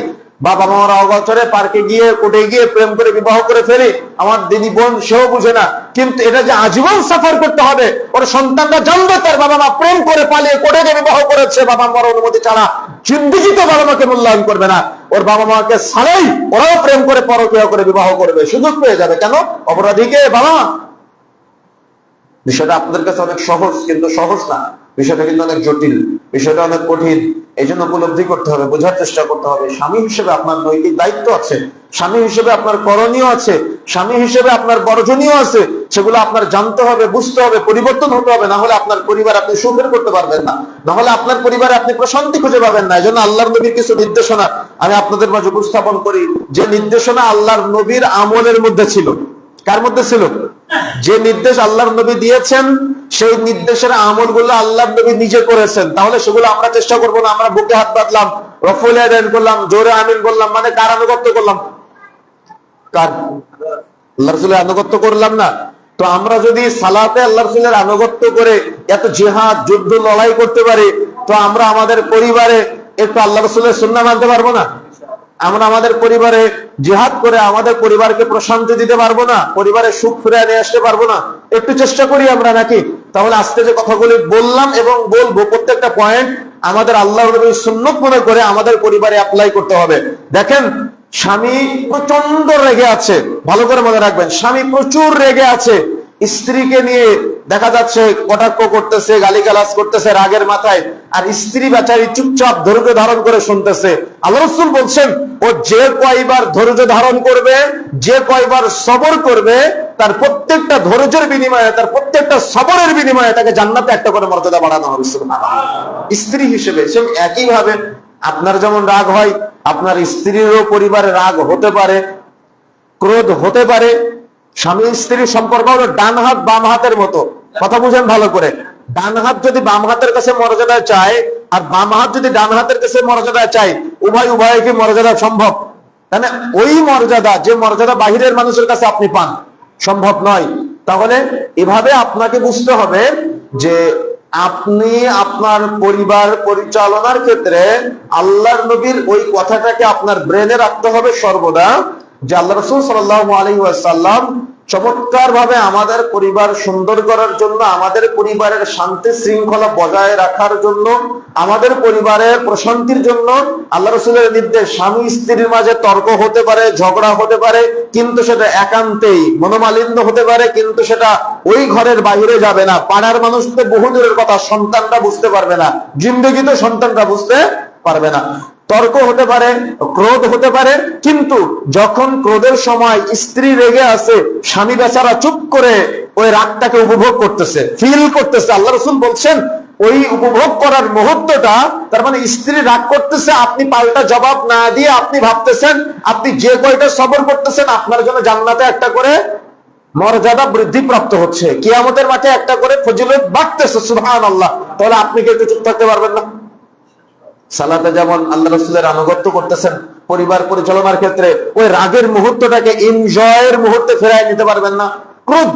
বা বাবা মারা অগোচরে পার্কে গিয়ে কোর্টে গিয়ে প্রেম করে বিবাহ করে ফেলি, আমার দিদি বোন সেও বুঝে না, কিন্তু এটা যে আজীবন সাফার করতে হবে, ওর সন্তানরা জানবে তার বাবা মা প্রেম করে পালিয়ে কোর্টে গিয়ে বিবাহ করেছে, বাবা মার অনুমতি ছাড়া জিন্দিগি তো বাবা মাকে মূল্যায়ন করবে না, ওর বাবা মাকে ছাড়াই ওরাও প্রেম করে পরকীয়া করে বিবাহ করবে, সুযোগ পেয়ে যাবে। কেন? অপরাধীকে বাবা। বিষয়টা আপনাদের কাছে অনেক সহজ, কিন্তু সহজ না, বিষয়টা কিন্তু অনেক জটিল, বিষয়টা অনেক কঠিন। এই জন্য উপলব্ধি করতে হবে, বোঝার চেষ্টা করতে হবে। স্বামী হিসেবে আপনার নৈতিক দায়িত্ব আছে, স্বামী হিসেবে আপনার করণীয় আছে, স্বামী হিসেবে আপনার বর্জনীয় আছে, সেগুলো আপনার জানতে হবে, বুঝতে হবে, পরিবর্তন হতে হবে, না হলে আপনার পরিবার আপনি সুখের করতে পারবেন না, না হলে আপনার পরিবারে আপনি প্রশান্তি খুঁজে পাবেন না। এই জন্য আল্লাহর নবীর কিছু নির্দেশনা আমি আপনাদের মাঝে উপস্থাপন করি, যে নির্দেশনা আল্লাহর নবীর আমলের মধ্যে ছিল। কার মধ্যে ছিল? যে নির্দেশ আল্লাহর নবী দিয়েছেন, সেই নির্দেশের আমলগুলো আল্লাহর নবী নিজে করেছেন, তাহলে সেগুলো আমরা চেষ্টা করবো না আমরা বুকে হাত বাঁধলাম, রফুল আদান করলাম, জোরে আমিন বললাম, মানে কার আনুগত্য করলাম? কার? আল্লাহ রাসূলের আনুগত্য করলাম না। তো আমরা যদি সালাতে আল্লাহ রাসূলের আনুগত্য করে এত জিহাদ, যুদ্ধ, লড়াই করতে পারি, তো আমরা আমাদের পরিবারে একটু আল্লাহ রাসূলের সুন্নাহ মানতে পারবো না? আমরা আমাদের পরিবারে জিহাদ করে আমাদের পরিবারকে প্রশান্তি দিতে পারবো না? পরিবারে সুখ ফিরিয়ে নিয়ে আসতে পারবো না? একটু চেষ্টা করি আমরা, নাকি? তাহলে আজকে যে কথাগুলি বললাম এবং বলবো, প্রত্যেকটা পয়েন্ট আমাদের আল্লাহর নবীর সুন্নাত মনে করে আমাদের পরিবারে অ্যাপ্লাই করতে হবে। দেখেন, স্বামী প্রচন্ড রেগে আছে, ভালো করে মনে রাখবেন, স্বামী প্রচুর রেগে আছে, স্ত্রীকে নিয়ে দেখা যাচ্ছে কটাক্ষ করতেছে, গালিগালাজ করতেছে রাগের মাথায়, আর স্ত্রী বেচারি চুপচাপ ধৈর্য ধারণ করে শুনতেছে। আল্লাহ রাসূল বলছেন, ও যে কয়বার ধৈর্য ধারণ করবে, যে কয়বার সবর করবে, তার প্রত্যেকটা ধৈর্যের বিনিময়ে, তার প্রত্যেকটা সবরের বিনিময়ে তাকে জান্নাতে একটা করে মর্যাদা বাড়ানো হবে। সুবহানাল্লাহ। স্ত্রী হিসেবে সে একই ভাবে আপনার যেমন রাগ হয়, আপনার স্ত্রীরও পরিবারে রাগ হতে পারে, ক্রোধ হতে পারে। স্বামী স্ত্রীর সম্পর্ক হলো ডান হাত বাম হাতের মতো, কথা বুঝেন ভালো করে। ডান হাত যদি বাম হাতের কাছে মর্যাদা চায়, আর বাম হাত যদি ডান হাতের কাছে মর্যাদা চায়, উভয় কি মর্যাদা সম্ভব? তাহলে ওই মর্যাদা, যে মর্যাদা বাহিরের মানুষের কাছে আপনি পান, সম্ভব নয়। তাহলে এভাবে আপনাকে বুঝতে হবে যে আপনি আপনার পরিবার পরিচালনার ক্ষেত্রে আল্লাহর নবীর ওই কথাটাকে আপনার ব্রেনে রাখতে হবে সর্বদা, যে আল্লাহ রাসূল সাল্লাল্লাহু আলাইহি ওয়াসাল্লাম চমৎকার ভাবে আমাদের পরিবার সুন্দর করার জন্য, আমাদের পরিবারের শান্তি শৃঙ্খলা বজায় রাখার জন্য, আমাদের পরিবারের প্রশান্তির জন্য আল্লাহ রাসূলের নির্দেশ। স্বামী স্ত্রীর মাঝে তর্ক হতে পারে, ঝগড়া হতে পারে, কিন্তু সেটা একান্তেই, মনোমালিন্য হতে পারে, কিন্তু সেটা ওই ঘরের বাইরে যাবে না। পাড়ার মানুষ তো বহু দূরের কথা, সন্তানরা বুঝতে পারবে না, জিন্দেগিতে সন্তানরা বুঝতে পারবে না। তর্ক হতে পারে, ক্রোধ হতে পারে, কিন্তু যখন ক্রোধের সময় স্ত্রী রেগে আছে, স্বামী বেচারা চুপ করে ওই রাগটাকে উপভোগ করতেছে, ফিল করতেছে। আল্লাহ রাসূল বলছেন, ওই উপভোগ করার মুহূর্তটা, তার মানে স্ত্রী রাগ করতেছে, আপনি পাল্টা জবাব না দিয়ে আপনি ভাবতেছেন, আপনি যে কয়টা সবর করতেছেন, আপনার জন্য জান্নাতে একটা করে মর্যাদা বৃদ্ধি প্রাপ্ত হচ্ছে, কিয়ামতের মাঠে একটা করে ফজিলত বাড়তেছে। সুবহানাল্লাহ। তাহলে আপনি কি একটু চুপ থাকতে পারবেন না? সালাতে যেমন আল্লাহ রাসূলের আনুগত্য করতেছেন, পরিবার পরিচালনার ক্ষেত্রে ওই রাগের মুহূর্তটাকে এনজয়ের মুহূর্তে ফেরায় নিতে পারবেন না। ক্রোধ,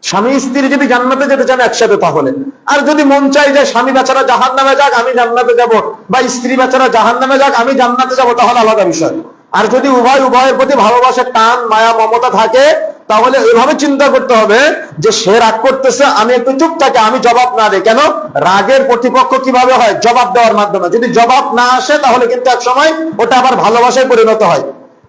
স্বামী স্ত্রী যদি জান্নাতে যেতে চান একসাথে, তাহলে, আর যদি মন চাই যে স্বামী বেচারা জাহান্নামে যাক আমি জান্নাতে যাব, বা স্ত্রী বেচারা জাহান্নামে যাক আমি জান্নাতে যাব, তাহলে আলাদা বিষয়। আর যদি উভয়ের প্রতি ভালোবাসা, টান, মায়া, মমতা থাকে, তাহলে এভাবে চিন্তা করতে হবে যে সে রাগ করতেছে, আমি একটু চুপ থাকি, আমি জবাব না দিই। কেন? রাগের প্রতিপক্ষ কিভাবে হয়? জবাব দেওয়ার মাধ্যমে। যদি জবাব না আসে, তাহলে কিন্তু এক সময় ওটা আবার ভালোবাসায় পরিণত হয়।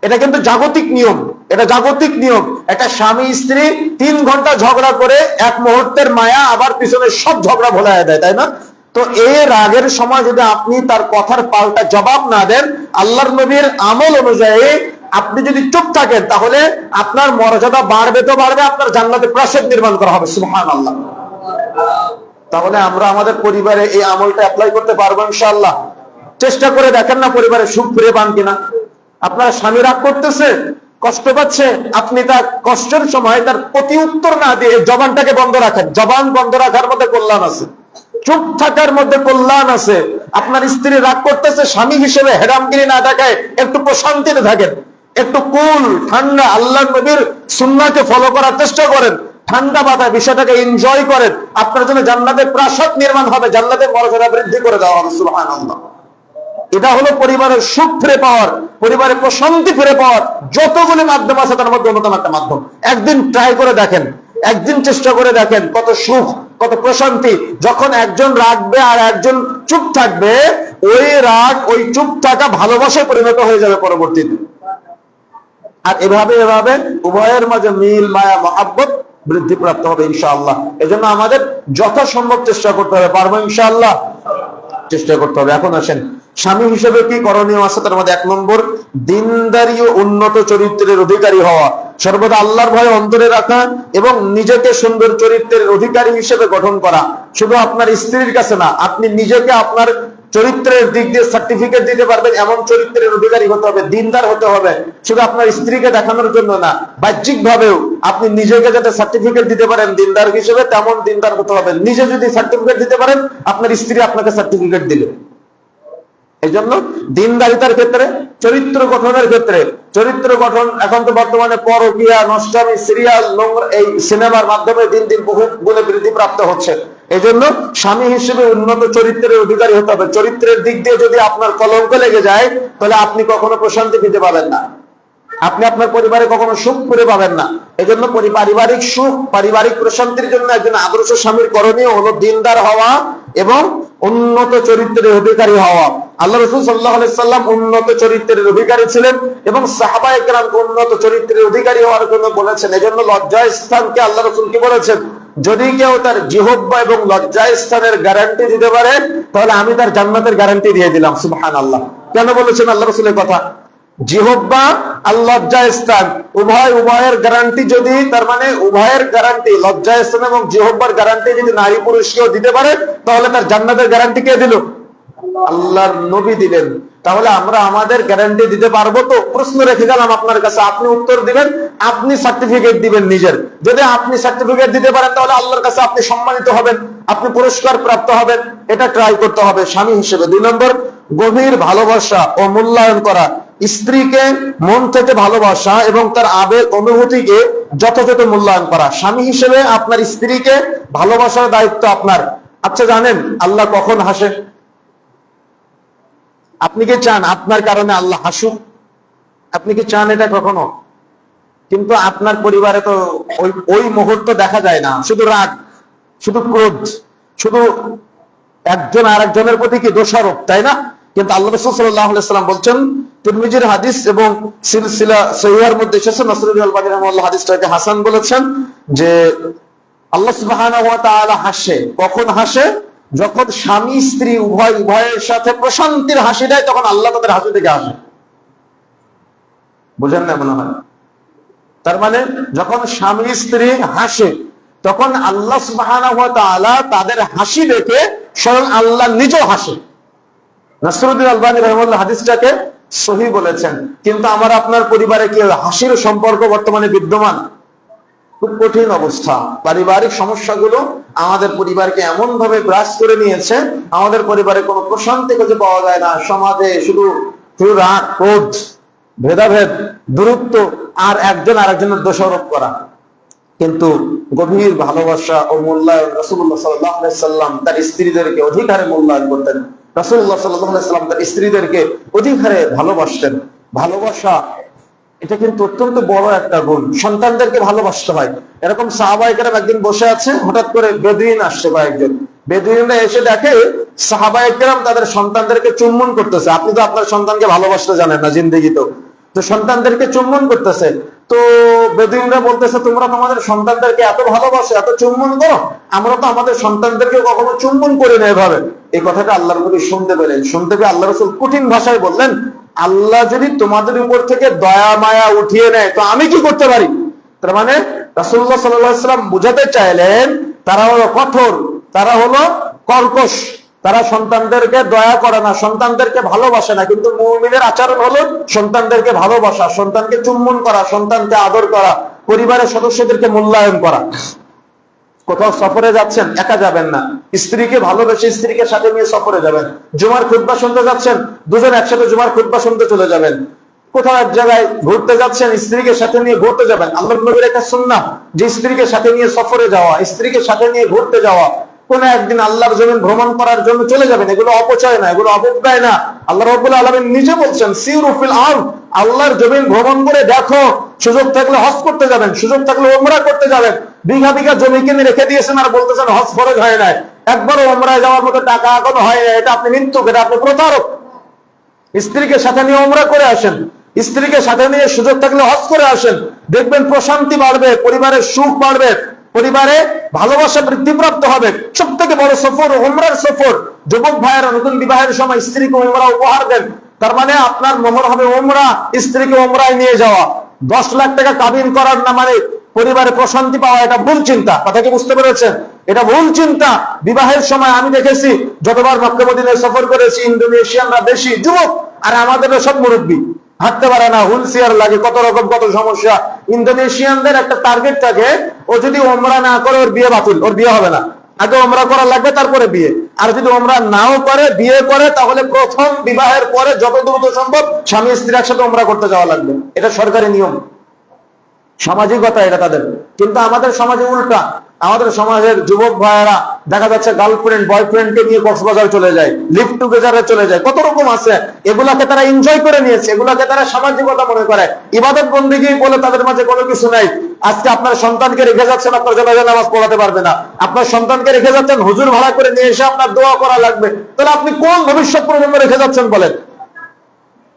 এটা কিন্তু জাগতিক নিয়ম, এটা জাগতিক নিয়ম। একটা স্বামী স্ত্রী 3 ঘন্টা ঝগড়া করে এক মুহূর্তের মায়া আবার পিছনে সব ঝগড়া ভোলায় দেয়, তাই না? তো এই রাগের সময় যদি আপনি তার কথার পাল্টা জবাব না দেন, আল্লাহর নবীর আমল অনুযায়ী আপনি যদি চুপ থাকেন, তাহলে আপনার মর্যাদা বাড়বে তো বাড়বে, আপনার জান্নাতে প্রাসাদ নির্মাণ করা হবে। সুবহানাল্লাহ। তাহলে আমরা আমাদের পরিবারে এই আমলটা অ্যাপ্লাই করতে পারবো ইনশাআল্লাহ। চেষ্টা করে দেখেন না পরিবারে সুখ ফিরে পান কিনা। আপনার স্বামী রাগ করতেছে, কষ্ট পাচ্ছে, আপনি তার কষ্টের সময় তার প্রতি উত্তর না দিয়ে জবানটাকে বন্ধ রাখেন। জবান বন্ধ রাখার মধ্যে কল্যাণ আছে, চুপ থাকার মধ্যে কল্যাণ আছে। আপনার স্ত্রী রাগ করতেছে, স্বামী হিসেবে হেরামগিরি না দেখায় একটু প্রশান্তিতে থাকেন, একটু কুল ঠান্ডা আল্লাহ নবীর সুন্নাহকে ফলো করার চেষ্টা করেন, ঠান্ডা মাথায় বিষয়টাকে এনজয় করেন। আপনার জন্য জান্নাতের প্রাসাদ নির্মাণ হবে, জান্নাতের মর্যাদা বৃদ্ধি করে দেওয়া হবে। সুবহানাল্লাহ। এটা হলো পরিবারের সুখ ফিরে পাওয়ার, পরিবারের প্রশান্তি ফিরে পাওয়ার যতগুলি মাধ্যম আছে তার মধ্যে অন্যতম একটা মাধ্যম। একদিন ট্রাই করে দেখেন, একদিন চেষ্টা করে দেখেন কত সুখ, কত প্রশান্তি। যখন একজন রাখবে আর একজন চুপ থাকবে, ওই রাগ, ওই চুপ থাকা ভালোবাসায় পরিণত হয়ে যাবে পরবর্তীতে। আর এভাবে এভাবে উভয়ের মাঝে মিল, মায়া, মহাব্বত বৃদ্ধি প্রাপ্ত হবে ইনশাআল্লাহ। এজন্য আমাদের যথাসম্ভব চেষ্টা করতে হবে। পারবো ইনশাআল্লাহ? চেষ্টা করতে হবে। এখন আসেন, স্বামী হিসেবে কি করণীয় আছে? তার মধ্যে 1 নম্বর, দিনদারি ও উন্নত চরিত্রের অধিকারী হওয়া, সর্বদা আল্লাহর ভয় অন্তরে রাখা এবং নিজেকে সুন্দর চরিত্রের অধিকারী হিসেবে গঠন করা। শুধু আপনার স্ত্রীর কাছে না, আপনি নিজেকে আপনার চরিত্রের দিক দিয়ে সার্টিফিকেট দিতে পারবেন এমন চরিত্রের অধিকারী হতে হবে, দিনদার হতে হবে। শুধু আপনার স্ত্রীকে দেখানোর জন্য না, বাহ্যিক ভাবেও আপনি নিজেকে যাতে সার্টিফিকেট দিতে পারেন দিনদার হিসেবে, তেমন দিনদার হতে হবে। নিজে যদি সার্টিফিকেট দিতে পারেন, আপনার স্ত্রী আপনাকে সার্টিফিকেট দিলে। এই জন্য দিনদারিতার ক্ষেত্রে, চরিত্র গঠনের ক্ষেত্রে, চরিত্র গঠন এখন তো বর্তমানে পরকীয়া, নষ্টামি, সিরিয়াল, নোংরা, এই সিনেমার মাধ্যমে দিন দিন বহু গুণে বৃদ্ধি প্রাপ্ত হচ্ছে। এই জন্য স্বামী হিসেবে উন্নত চরিত্রের অধিকারী হতে হবে। চরিত্রের দিক দিয়ে যদি আপনার কলঙ্ক লেগে যায়, তাহলে আপনি কখনো প্রশান্তি পেতে পাবেন না, আপনি আপনার পরিবারে কখনো সুখ করে পাবেন না। এই জন্য পারিবারিক সুখ, পারিবারিক প্রশান্তির জন্য একজন আদর্শ স্বামীর করণীয় হলো দিনদার হওয়া এবং উন্নত চরিত্রের অধিকারী হওয়া। আল্লাহ রাসূল সাল্লাল্লাহু আলাইহি সাল্লাম উন্নত চরিত্রের অধিকারী ছিলেন এবং সাহাবায়ে কেরাম উন্নত চরিত্রের অধিকারী হওয়ার জন্য বলেছেন। এজন্য লজ্জা স্থানকে আল্লাহ রাসূল কি বলেছেন? যদি কেউ তার জিহ্বা এবং লজ্জা স্থানের গ্যারান্টি দিতে পারে, তাহলে আমি তার জান্নাতের গ্যারান্টি দিয়ে দিলাম। সুবহানাল্লাহ। কেন বলেছেন আল্লাহ রাসূলের কথা? জিহ্বা আর লজ্জা স্থান উভয়ের গ্যারান্টি যদি, তার মানে উভয়ের গ্যারান্টি, লজ্জা স্থান এবং জিহ্বার গ্যারান্টি যদি নারী পুরুষ কেউ দিতে পারে, তাহলে তার জান্নাতের গ্যারান্টি কে দিল? আল্লাহর নবী দিলেন। তাহলে আমরা আমাদের গ্যারান্টি দিতে পারবো তো? প্রশ্ন রেখে গেলাম আপনার কাছে, আপনি উত্তর দিবেন, আপনি সার্টিফিকেট দিবেন নিজের। যদি আপনি সার্টিফিকেট দিতে পারেন, তাহলে আল্লাহর কাছে আপনি সম্মানিত হবেন, আপনি পুরস্কার প্রাপ্ত হবেন। এটা ট্রাই করতে হবে স্বামী হিসেবে। 2 নম্বর, গভীর ভালোবাসা ও মূল্যায়ন করা। স্ত্রীকে মন থেকে ভালোবাসা এবং তার আবেগ অনুভূতিকে যথাযথ মূল্যায়ন করা। স্বামী হিসেবে আপনার স্ত্রীকে ভালোবাসার দায়িত্ব আপনার। আচ্ছা, জানেন আল্লাহ কখন হাসে? আপনি কি চান আপনার কারণে আল্লাহ হাসুক? আপনি কি চান এটা কখনো? কিন্তু আপনার পরিবারে তো ওই মুহূর্ত দেখা যায় না, শুধু রাগ, শুধু ক্রোধ, শুধু একজন আরেকজনের প্রতি কি দোষারোপ, তাই না? কিন্তু আল্লাহ রাসূল সাল্লাল্লাহু আলাইহি ওয়াসাল্লাম বলছেন, তিরমিজির হাদিস এবং সিলসিলা সহিহার মধ্যে এসেছে, নসরুল আলবানী রাহিমাহুল্লাহ হাদিসটাকে হাসান বলেছেন, যে আল্লাহ সুবহানাহু ওয়া তাআলা হাসে। কখন হাসে? যখন স্বামী স্ত্রী উভয়ের সাথে প্রশান্তির হাসি দেয়, তখন আল্লাহ তাদের হাসি থেকে হাসে। বুঝেন না মনে হয়? তার মানে যখন স্বামী স্ত্রী হাসে, তখন আল্লাহ সুবহানাহু ওয়া তাআলা তাদের হাসি দেখে স্বয়ং আল্লাহ নিজেও হাসে। নসরুদ্দিন আলবানী রাহিমাহুল্লাহ হাদিসটাকে সহিহ বলেছেন। কিন্তু আমার আপনার পরিবারে কি হাসির সম্পর্ক বর্তমানে বিদ্যমান? খুব কঠিন অবস্থা। পারিবারিক সমস্যাগুলো আমাদের পরিবারকে এমন ভাবে গ্রাস করে নিয়েছে, আমাদের পরিবারে কোনো প্রশান্তি খুঁজে পাওয়া যায় না। সমাজে শুধু রাগ, ক্রোধ, ভেদাভেদ, দূরত্ব আর একজন আরেকজনের দোষারোপ করা। কিন্তু গভীর ভালোবাসা ও মূল্যায়ন, রাসূলুল্লাহ সাল্লাল্লাহু আলাইহি সাল্লাম তার স্ত্রীদেরকে অধিকারে মূল্যায়ন করতেন। রাসূলুল্লাহ সাল্লাল্লাহু আলাইহি সাল্লাম তার স্ত্রীদেরকে অধিকারে ভালোবাসতেন। ভালোবাসা এটা কিন্তু অত্যন্ত বড় একটা গুণ। সন্তানদেরকে ভালোবাসতে হয়। এরকম সাহাবায়ে কেরাম একদিন বসে আছে, হঠাৎ করে বেদুইন আসছে কয়েকজন। বেদুইনরা এসে দেখে সাহাবায়ে কেরাম তাদের সন্তানদেরকে চুম্বন করতেছে। আপনি তো আপনার সন্তানকে ভালোবাসতে জানেন না জিন্দেগিতেও, তো সন্তানদেরকে চুম্বন করতেছে। তো বেদুইনরা বলতেছে, তোমরা তোমাদের সন্তানদেরকে এত ভালোবাসো, এত চুম্বন করো, আমরা তো আমাদের সন্তানদেরকে কখনো চুম্বন করি না এভাবে। এই কথাটা আল্লাহর নবী শুনতে পেলেন। শুনতে পেয়ে আল্লাহ রাসূল কঠিন ভাষায় বললেন, আল্লাহ যদি তোমাদের উপর থেকে দয়া মায়া উঠিয়ে নেয়, তো আমি কি করতে পারি? তার মানে রাসূলুল্লাহ সাল্লাল্লাহু আলাইহি ওয়াসাল্লাম বুঝাতে চাইলেন, তারা হলো কঠোর, তারা হলো কর্কশ, তারা সন্তানদেরকে দয়া করে না, সন্তানদেরকে ভালোবাসে না, কিন্তু মুমিনের আচরণ হলো সন্তানদেরকে ভালোবাসা, সন্তানকে চুম্বন করা, সন্তানকে আদর করা, পরিবারের সদস্যদেরকে মূল্যায়ন করা। কোথাও সফরে যাচ্ছেন, একা যাবেন না, স্ত্রীকে ভালোবেসে স্ত্রীকে সাথে নিয়ে সফরে যাবেন। জুমার খুতবা শুনতে যাচ্ছেন, দুজন একসাথে জুমার খুতবা শুনতে চলে যাবেন। কোথাও এক জায়গায় ঘুরতে যাচ্ছেন, স্ত্রীকে সাথে নিয়ে ঘুরতে যাবেন। আল্লাহর নবীর একটা সুন্নাহ যে স্ত্রীকে সাথে নিয়ে সফরে যাওয়া, স্ত্রীকে সাথে নিয়ে ঘুরতে যাওয়া। কোন একদিন আল্লাহর জমিন ভ্রমণ করার জন্য চলে যাবেন, এগুলো অপচয় না, এগুলো অবজ্ঞায় না। আল্লাহ রাব্বুল আলামিন নিজে বলছেন সিরু ফিল আরদ, আল্লাহর জমিন ভ্রমণ করে দেখো। সুযোগ থাকলে হজ করতে যাবেন, সুযোগ থাকলে উমরা করতে যাবেন। বিঘা বিঘা জমি কিনে রেখে দিয়েছেন আর বলতেছেন হজ ফরজ হয় নাই, একবারও উমরায় যাওয়ার মতো টাকা এখনো হয় না, এটা আপনি মিথ্যুক, এটা আপনি প্রতারক। স্ত্রীকে সাথে নিয়ে উমরা করে আসেন, স্ত্রীকে সাথে নিয়ে সুযোগ থাকলে হজ করে আসেন, দেখবেন প্রশান্তি বাড়বে, পরিবারের সুখ বাড়বে, পরিবারে ভালোবাসা বৃদ্ধিপ্রাপ্ত হবে। সব থেকে বড় সফর উমরার সফর। যুবক ভাইয়েরা নতুন বিবাহের সময় স্ত্রীকে উমরা উপহার দেন, তার মানে আপনার মোহর হবে উমরা, স্ত্রীকে উমরায় নিয়ে যাওয়া। 10 লাখ টাকা কাবিন করার না মানে পরিবারে প্রশান্তি পাওয়া, এটা ভুল চিন্তা। কথা কি বুঝতে পেরেছেন? এটা ভুল চিন্তা। বিবাহের সময় আমি দেখেছি, যতবার মক্কা মদিনায় সফর করেছি, ইন্দোনেশিয়ানরা বেশি যুবক, আর আমাদের সব মুরব্বী, হাঁটতে পারে না, হুইল চেয়ার লাগে, কত রকম কত সমস্যা। ইন্দোনেশিয়ানদের একটা টার্গেট থাকে, ও যদি ওমরা না করে ওর বিয়ে বাতিল, ওর বিয়ে হবে না। আগে ওমরা করা লাগবে, তারপরে বিয়ে। আর যদি ওমরা নাও করে, বিয়ে করে, তাহলে প্রথম বিবাহের পরে যত দ্রুত সম্ভব স্বামী স্ত্রী একসাথে ওমরা করতে যাওয়া লাগবে। এটা সরকারি নিয়ম, সামাজিকতা এটা তাদের। কিন্তু আমাদের সমাজে উল্টা। আমাদের সমাজের যুবক ভাইয়েরা দেখা যাচ্ছে গার্লফ্রেন্ড বয়ফ্রেন্ডকে নিয়ে কক্সবাজার চলে যায়, লিভ টুগেদারে চলে যায়, কত রকম আছে। এগুলাকে তারা এনজয় করে নিয়েছে, এগুলাকে তারা সামাজিকতা মনে করে। ইবাদত বন্দেগী বলে তাদের মাঝে কোনো কিছু নাই। আজকে আপনার সন্তানকে রেখে যাচ্ছেন, আপনার জানাজা নামাজ পড়াতে পারবে না। আপনার সন্তানকে রেখে যাচ্ছেন, হুজুর ভাড়া করে নিয়ে এসে আপনার দোয়া করা লাগবে। তাহলে আপনি কোন ভবিষ্যৎ প্রজন্ম রেখে যাচ্ছেন বলেন?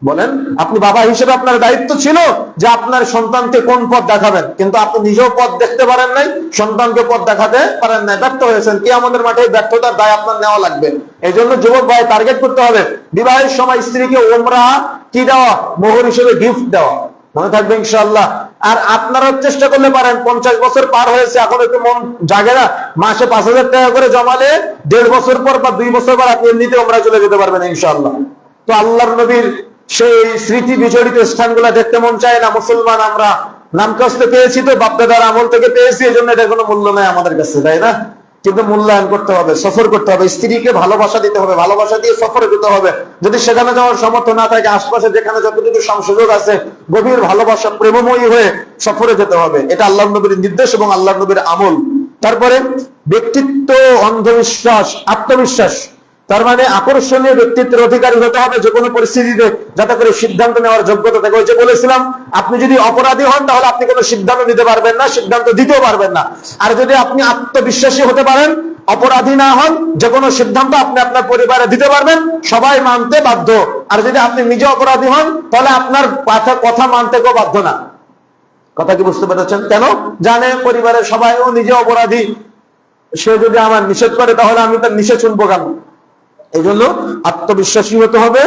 বলেন, আপনি বাবা হিসেবে আপনার দায়িত্ব ছিল যে আপনার সন্তানকে কোন পথ দেখাবেন, কিন্তু আপনি নিজেও পথ দেখতে পারেন নাই, সন্তানকে পথ দেখাতে পারেন নাই, ব্যর্থ হয়েছেন। কিয়ামতের মাঠে ব্যর্থতার দায় আপনার নেওয়া লাগবে। এই জন্য যুবক ভাই টার্গেট করতে হবে, বিবাহের সময় স্ত্রীকে উমরা কি দেওয়া, মোহর হিসেবে গিফট দেওয়া। মনে থাকবে ইনশাআল্লাহ। আর আপনারা চেষ্টা করলে পারেন, 50 বছর পার হয়েছে, এখন একটু মন জাগে না, মাসে 5000 টাকা করে জমালে 1.5 বছর পর বা 2 বছর পর আপনি এমনিতে উমরা চলে যেতে পারবেন ইনশাআল্লাহ। তো আল্লাহর নবীর সেই স্মৃতি বিজড়িত স্থানগুলো দেখতে মন চায় না? মুসলমান আমরা নাম কষ্ট পেয়েছি, তো বাপদাদার আমল থেকে পেয়েছি, এই জন্য এটার কোনো মূল্য নাই আমাদের কাছে, তাই না? কিন্তু মূল্যায়ন করতে হবে, সফর করতে হবে, স্ত্রীকে ভালোবাসা দিতে হবে, ভালোবাসা দিয়ে সফরে যেতে হবে। যদি সেখানে যাওয়ার সামর্থ্য না থাকে, আশপাশে যেখানে যতটুকু সংযোগ আছে, গভীর ভালোবাসা প্রেমময়ী হয়ে সফরে যেতে হবে। এটা আল্লাহর নবীর নির্দেশ এবং আল্লাহর নবীর আমল। তারপরে ব্যক্তিত্ব, অন্ধবিশ্বাস, আত্মবিশ্বাস। তার মানে আকর্ষণীয় ব্যক্তিত্বের অধিকারী হতে হবে যে কোনো পরিস্থিতিতে, যাতে করে সিদ্ধান্ত নেওয়ার যোগ্যতা থাকে। ওই যে বলেছিলাম, আপনি যদি অপরাধী হন তাহলে আপনি কোনো সিদ্ধান্ত নিতে পারবেন না, সিদ্ধান্ত দিতেও পারবেন না। আর যদি আপনি আত্মবিশ্বাসী হতে পারেন, অপরাধী না হন, যে কোনো সিদ্ধান্ত আপনি আপনার পরিবারে দিতে পারবেন, সবাই মানতে বাধ্য। আর যদি আপনি নিজে অপরাধী হন, তাহলে আপনার কথা মানতে কেউ বাধ্য না। কথা কি বুঝতে পেরেছেন? কেন? জানে পরিবারের সবাই ও নিজে অপরাধী, সে যদি আমার নিষেধ করে তাহলে আমি তার নিষেধ শুনবো কেন? এই জন্য আত্মবিশ্বাসী হতে হবে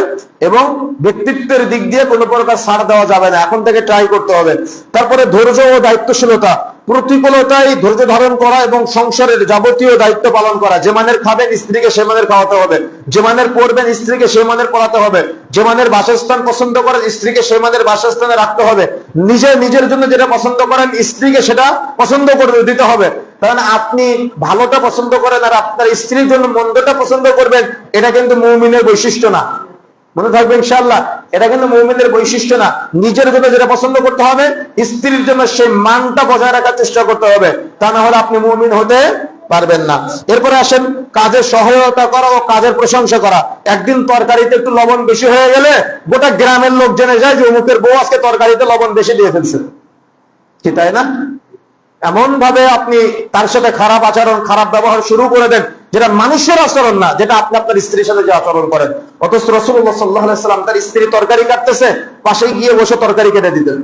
এবং ব্যক্তিত্বের দিক দিয়ে কোনো প্রকার ছাড় দেওয়া যাবে না, এখন থেকে ট্রাই করতে হবে। তারপরে ধৈর্য ও দায়িত্বশীলতা, প্রতিকূলতায় ধৈর্য ধারণ করা এবং সংসারের যাবতীয় দায়িত্ব পালন করা। যে মানের খাবেন স্ত্রীকে সে মানের খাওয়াতে হবে, যে মানের পড়বেন স্ত্রীকে সে মানের পড়াতে হবে, যে মানের বাসস্থান পছন্দ করেন স্ত্রীকে সে মানের বাসস্থানে রাখতে হবে। নিজের জন্য যেটা পছন্দ করেন স্ত্রীকে সেটা পছন্দ করে দিতে হবে। কারণ আপনি ভালোটা পছন্দ করেন আর আপনার স্ত্রীর জন্য মন্দটা পছন্দ করবেন, এটা কিন্তু মুমিনের বৈশিষ্ট্য না। মনে থাকবে ইনশাআল্লাহ, এটা কিন্তু মুমিনের বৈশিষ্ট্য না। নিজের জন্য যেটা পছন্দ করতে হবে, স্ত্রীর জন্য সেই মানটা বজায় রাখার চেষ্টা করতে হবে, তা না হলে আপনি মুমিন হতে পারবেন না। এরপরে আসেন কাজের সহায়তা করা ও কাজের প্রশংসা করা। একদিন তরকারিতে একটু লবণ বেশি হয়ে গেলে গোটা গ্রামের লোক জেনে যায় যে অমুকের বউ আজকে তরকারিতে লবণ বেশি দিয়ে ফেলছে, কি তাই না? এমন ভাবে আপনি তার সাথে খারাপ আচরণ, খারাপ ব্যবহার শুরু করে দেন, যেটা মানুষের আচরণ না, যেটা আপনি আপনার স্ত্রীর সাথে যে আচরণ করেন। অথচ রাসূলুল্লাহ সাল্লাল্লাহু আলাইহি ওয়াসাল্লাম তার স্ত্রী তরকারি কাটতেছে, পাশে গিয়ে বসে তরকারি কেটে দিতেন।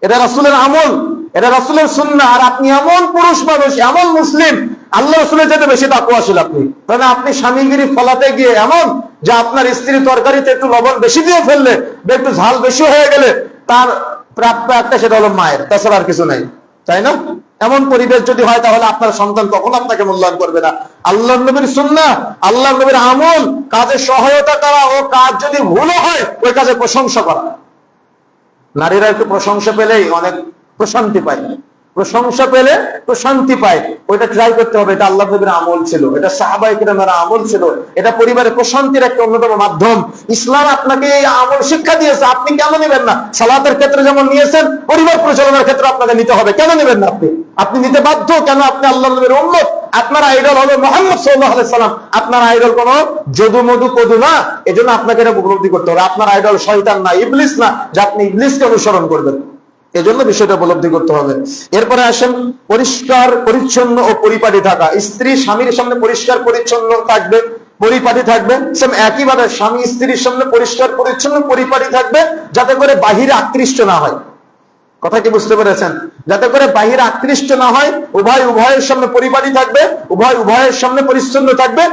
এটা রাসূলের আমল, এটা রাসূলের সুন্নাহ। আর আপনি এমন পুরুষ মানুষ, এমন মুসলিম, আল্লাহ রাসূলের চাইতে বেশি তাকওয়াশীল আপনি। কারণ আপনি স্বামীগিরি ফলাতে গিয়ে এমন যে আপনার স্ত্রী তরকারিতে একটু লবণ বেশি দিয়ে ফেললে বা একটু ঝাল বেশি হয়ে গেলে তার প্রাপ্য একটা, সেটা হলো মায়ের, তাছাড়া আর কিছু নাই, তাই না? এমন পরিবেশ যদি হয় তাহলে আপনার সন্তান কখনো আপনাকে মূল্যায়ন করবে না। আল্লাহ নবীর সুন্নাহ, আল্লাহ নবীর আমল, কাজে সহায়তা করা ও কাজ যদি ভুলও হয় ওই কাজে প্রশংসা করা। নারীরা একটু প্রশংসা পেলেই অনেক প্রশান্তি পায়, প্রশংসা পেলে প্রশান্তি পায়, ওইটা ট্রাই করতে হবে। এটা আল্লাহ নবীর আমল ছিল, এটা সাহাবায়ে কেরামের আমল ছিল, এটা পরিবারের প্রশান্তির একটা অন্যতম মাধ্যম। ইসলাম আপনাকে এই আমল শিক্ষা দিয়েছে, আপনি কেন নেবেন না? সালাতের ক্ষেত্রে যেমন নিয়েছেন, পরিবার পরিচালনার ক্ষেত্রে আপনাকে নিতে হবে, কেন নেবেন না? আপনি নিতে বাধ্য। কেন? আপনি আল্লাহ নবীর উম্মত, আপনার আইডল হলো মুহাম্মদ সাল্লাল্লাহু আলাইহি সাল্লাম। আপনার আইডল কোনো যদু মধু কদু না, এজন্য আপনাকে এটা উপলব্ধি করতে হবে। আপনার আইডল শয়তান না, ইবলিস না যে আপনি ইবলিসকে অনুসরণ করবেন, এজন্য বিষয়টা উপলব্ধি করতে হবে। এরপরে আসেন পরিষ্কার পরিচ্ছন্ন ও পরিপাটি থাকা। স্ত্রী স্বামীর সামনে পরিষ্কার পরিচ্ছন্ন থাকবে, পরিপাটি থাকবে। সেম একইভাবে স্বামী স্ত্রীর সামনে পরিষ্কার পরিচ্ছন্ন পরিপাটি থাকবে, যাতে করে বাহিরে আকৃষ্ট না হয়। কথা কি বুঝতে পেরেছেন? যাতে করে বাহিরে আকৃষ্ট না হয়। উভয়ের সামনে পরিপাটি থাকবে, উভয়ের সামনে পরিচ্ছন্ন থাকবে,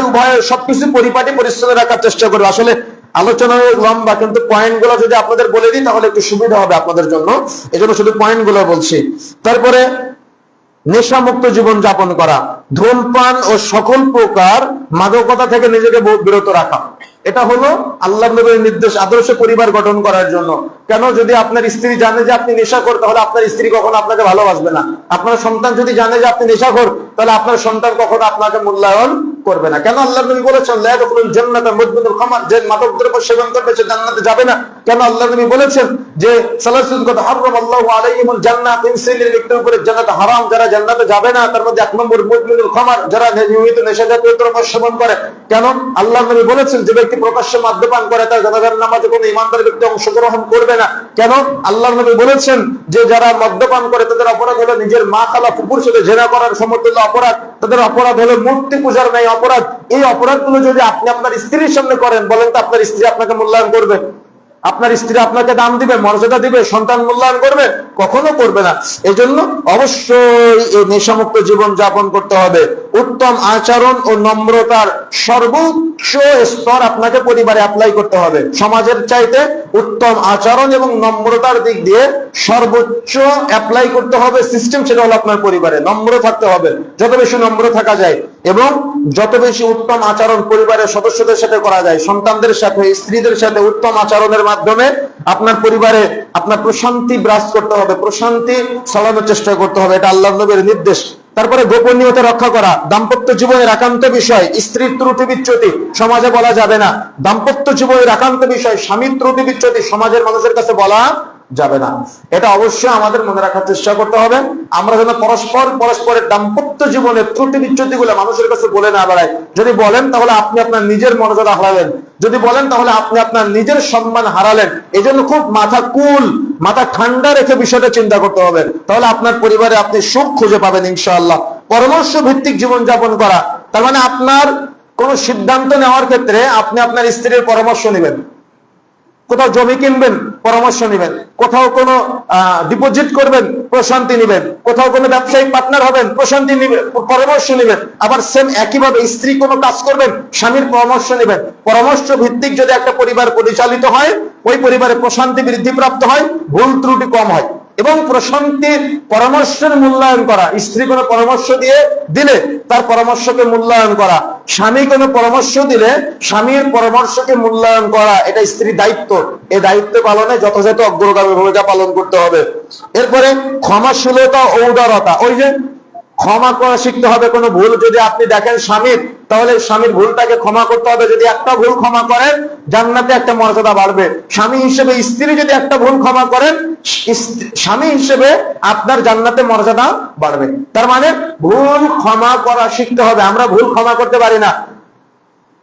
উভয়ের সবকিছু পরিপাটি পরিচ্ছন্ন রাখার চেষ্টা করবে। আসলে আলোচনা লম্বা, কিন্তু পয়েন্ট গুলো যদি আপনাদের বলে দিই তাহলে একটু সুবিধা হবে আপনাদের জন্য, এজন্য শুধু পয়েন্ট গুলো বলছি। তারপরে নেশামুক্ত জীবন যাপন করা, ধূমপান ও সকল প্রকার মাদকতা থেকে নিজেকে বিরত রাখা। এটা হলো আল্লাহ নবীর নির্দেশ, আদর্শ পরিবার গঠন করার জন্য। কেন? যদি আপনার স্ত্রী জানে যে আপনি নেশাখোর, তাহলে আপনার স্ত্রী কখনো আপনাকে ভালোবাসবে না। আপনার সন্তান যদি জানে যে আপনি নেশাখোর, তাহলে আপনার সন্তান কখনো আপনাকে মূল্যায়ন করবে না। কেন? আল্লাহ নবী বলেছেন লা ইয়াদখুলুল জান্নাতা মুদমিনুল খামার, যে মাদক দ্রব্য সেবন করবে সে জান্নাতে যাবে না। কেন? আল্লাহ নবী বলেছেন যে সালাসুন কদ হারামাল্লাহু আলাইহিমুল জান্নাত, তিন শ্রেণীর ব্যক্তির উপরে জান্নাত হারাম, যারা জান্নাতে যাবে না। তার মধ্যে এক নম্বর মুদমিনুল খামার, যারা নিয়মিত নেশাজাতীয় দ্রব্য সেবন করে। কেন? আল্লাহ নবী বলেছেন যে ব্যক্তি প্রকাশ্যে মদ্যপান করে তার জানাজার নামাজে কোনো ইমানদার ব্যক্তি অংশগ্রহণ করবে না। কেন? আল্লাহ নবী বলেছেন যে যারা মদ্যপান করে তাদের অপরাধ হলো নিজের মা খালা ফুফুর সাথে জেনা করার সমতুল্য অপরাধ, তাদের অপরাধ হলো মূর্তি পূজার ন্যায় অপরাধ। এই অপরাধগুলো যদি আপনি আপনার স্ত্রীর সামনে করেন, বলেন তো আপনার স্ত্রী আপনাকে মূল্যায়ন করবে? আপনার স্ত্রী আপনাকে দাম দিবে, মর্যাদা দিবে, সন্তান মূল্যায়ন করবে? কখনো করবে না। এজন্য অবশ্যই এই নেশামুক্ত জীবন যাপন করতে হবে। উত্তম আচরণ ও নম্রতার সর্বোচ্চ স্তর আপনাকে পরিবারে অ্যাপ্লাই করতে হবে। সমাজের চাইতে উত্তম আচরণ এবং নম্রতার দিক দিয়ে সর্বোচ্চ অ্যাপ্লাই করতে হবে সিস্টেম, সেটা হলো আপনার পরিবারে নম্র থাকতে হবে। যত বেশি নম্র থাকা যায় এবং যত বেশি উত্তম আচরণ পরিবারের সদস্যদের সাথে করা যায়, সন্তানদের সাথে, স্ত্রীদের সাথে উত্তম আচরণের মাধ্যমে আপনার পরিবারে আপনার প্রশান্তি বিরাজ করতে হবে, প্রশান্তি ছড়ানোর চেষ্টা করতে হবে। এটা আল্লাহ নবীর নির্দেশ। তারপরে গোপনীয়তা রক্ষা করা, দাম্পত্য জীবনের একান্ত বিষয়। স্ত্রীর ত্রুটি বিচ্যুতি সমাজে বলা যাবে না। দাম্পত্য জীবনের একান্ত বিষয়, স্বামীর ত্রুটি বিচ্যুতি সমাজের মানুষের কাছে বলা যাবে না। এটা অবশ্যই আমাদের মনে রাখার চেষ্টা করতে হবে। আমরা যেন পরস্পরের দাম্পত্য জীবনের ত্রুটি বিচ্যুতি গুলো মানুষের কাছে বলে না বেড়াই। যদি বলেন তাহলে আপনি আপনার নিজের মর্যাদা হারালেন, যদি বলেন তাহলে আপনি আপনার নিজের সম্মান হারালেন। এই জন্য খুব মাথা ঠান্ডা রেখে বিষয়টা চিন্তা করতে হবে, তাহলে আপনার পরিবারে আপনি সুখ খুঁজে পাবেন ইনশাআল্লাহ। পরামর্শ ভিত্তিক জীবন যাপন করা, তার মানে আপনার কোন সিদ্ধান্ত নেওয়ার ক্ষেত্রে আপনি আপনার স্ত্রীর পরামর্শ নেবেন। কোথাও জমি কিনবেন, পরামর্শ নেবেন। কোথাও কোনো ডিপোজিট করবেন, প্রশান্তি নেবেন। কোথাও কোনো ব্যবসায়িক পার্টনার হবেন, প্রশান্তি নেবেন, পরামর্শ নেবেন। আবার সেম একইভাবে স্ত্রী কোনো কাজ করবেন, স্বামীর পরামর্শ নেবেন। পরামর্শ ভিত্তিক যদি একটা পরিবার পরিচালিত হয়, ওই পরিবারে প্রশান্তি বৃদ্ধিপ্রাপ্ত হয়, ভুল ত্রুটি কম হয়। এবং প্রশান্তির পরামর্শের মূল্যায়ন করা, স্ত্রী কোনো পরামর্শ দিলে তার পরামর্শকে মূল্যায়ন করা, স্বামী কোনো পরামর্শ দিলে স্বামীর পরামর্শকে মূল্যায়ন করা, এটা স্ত্রীর দায়িত্ব। এই দায়িত্ব পালনে যথাযথ অগ্রগামী ভূমিকা পালন করতে হবে। এরপরে ক্ষমাশীলতা ও উদারতা, ওই যে ক্ষমা করা শিখতে হবে। কোনো ভুল যদি আপনি দেখেন স্বামীর, তাহলে স্বামীর ভুলটাকে ক্ষমা করতে হবে। যদি একটা ভুল ক্ষমা করেন, জান্নাতে একটা মর্যাদা বাড়বে। স্বামী হিসেবে স্ত্রী যদি একটা ভুল ক্ষমা করেন, স্বামী হিসেবে আপনার জান্নাতে মর্যাদা বাড়বে। তার মানে ভুল ক্ষমা করা শিখতে হবে। আমরা ভুল ক্ষমা করতে পারি না।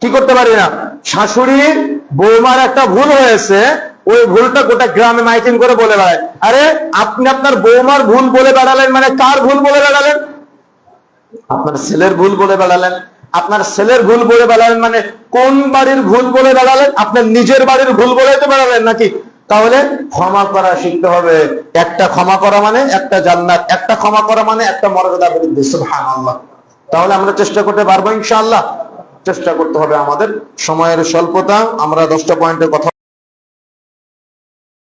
কি করতে পারি না? শাশুড়ির বৌমার একটা ভুল হয়েছে, ওই ভুলটা গোটা গ্রামে মাইকিং করে বলে বেড়ায়। আরে আপনি আপনার বৌমার ভুল বলে বেড়ালেন, মানে কার ভুল বলে বেড়ালেন? আপনার ছেলের ভুল বলে বেড়ালেন। আপনার ছেলের ভুল বলে বেড়ালেন মানে কোন বাড়ির ভুল বলে বেড়ালেন? আপনার নিজের বাড়ির ভুল বলে তো বেড়ালেন নাকি? তাহলে ক্ষমা করা শিখতে হবে। একটা ক্ষমা করা মানে একটা জান্নাত, একটা ক্ষমা করা মানে একটা মর্যাদা বৃদ্ধি। সুবহানাল্লাহ। তাহলে আমরা চেষ্টা করতে পারবো ইনশাআল্লাহ। চেষ্টা করতে হবে। আমাদের সময়ের স্বল্পতা, আমরা 10টা পয়েন্টের কথা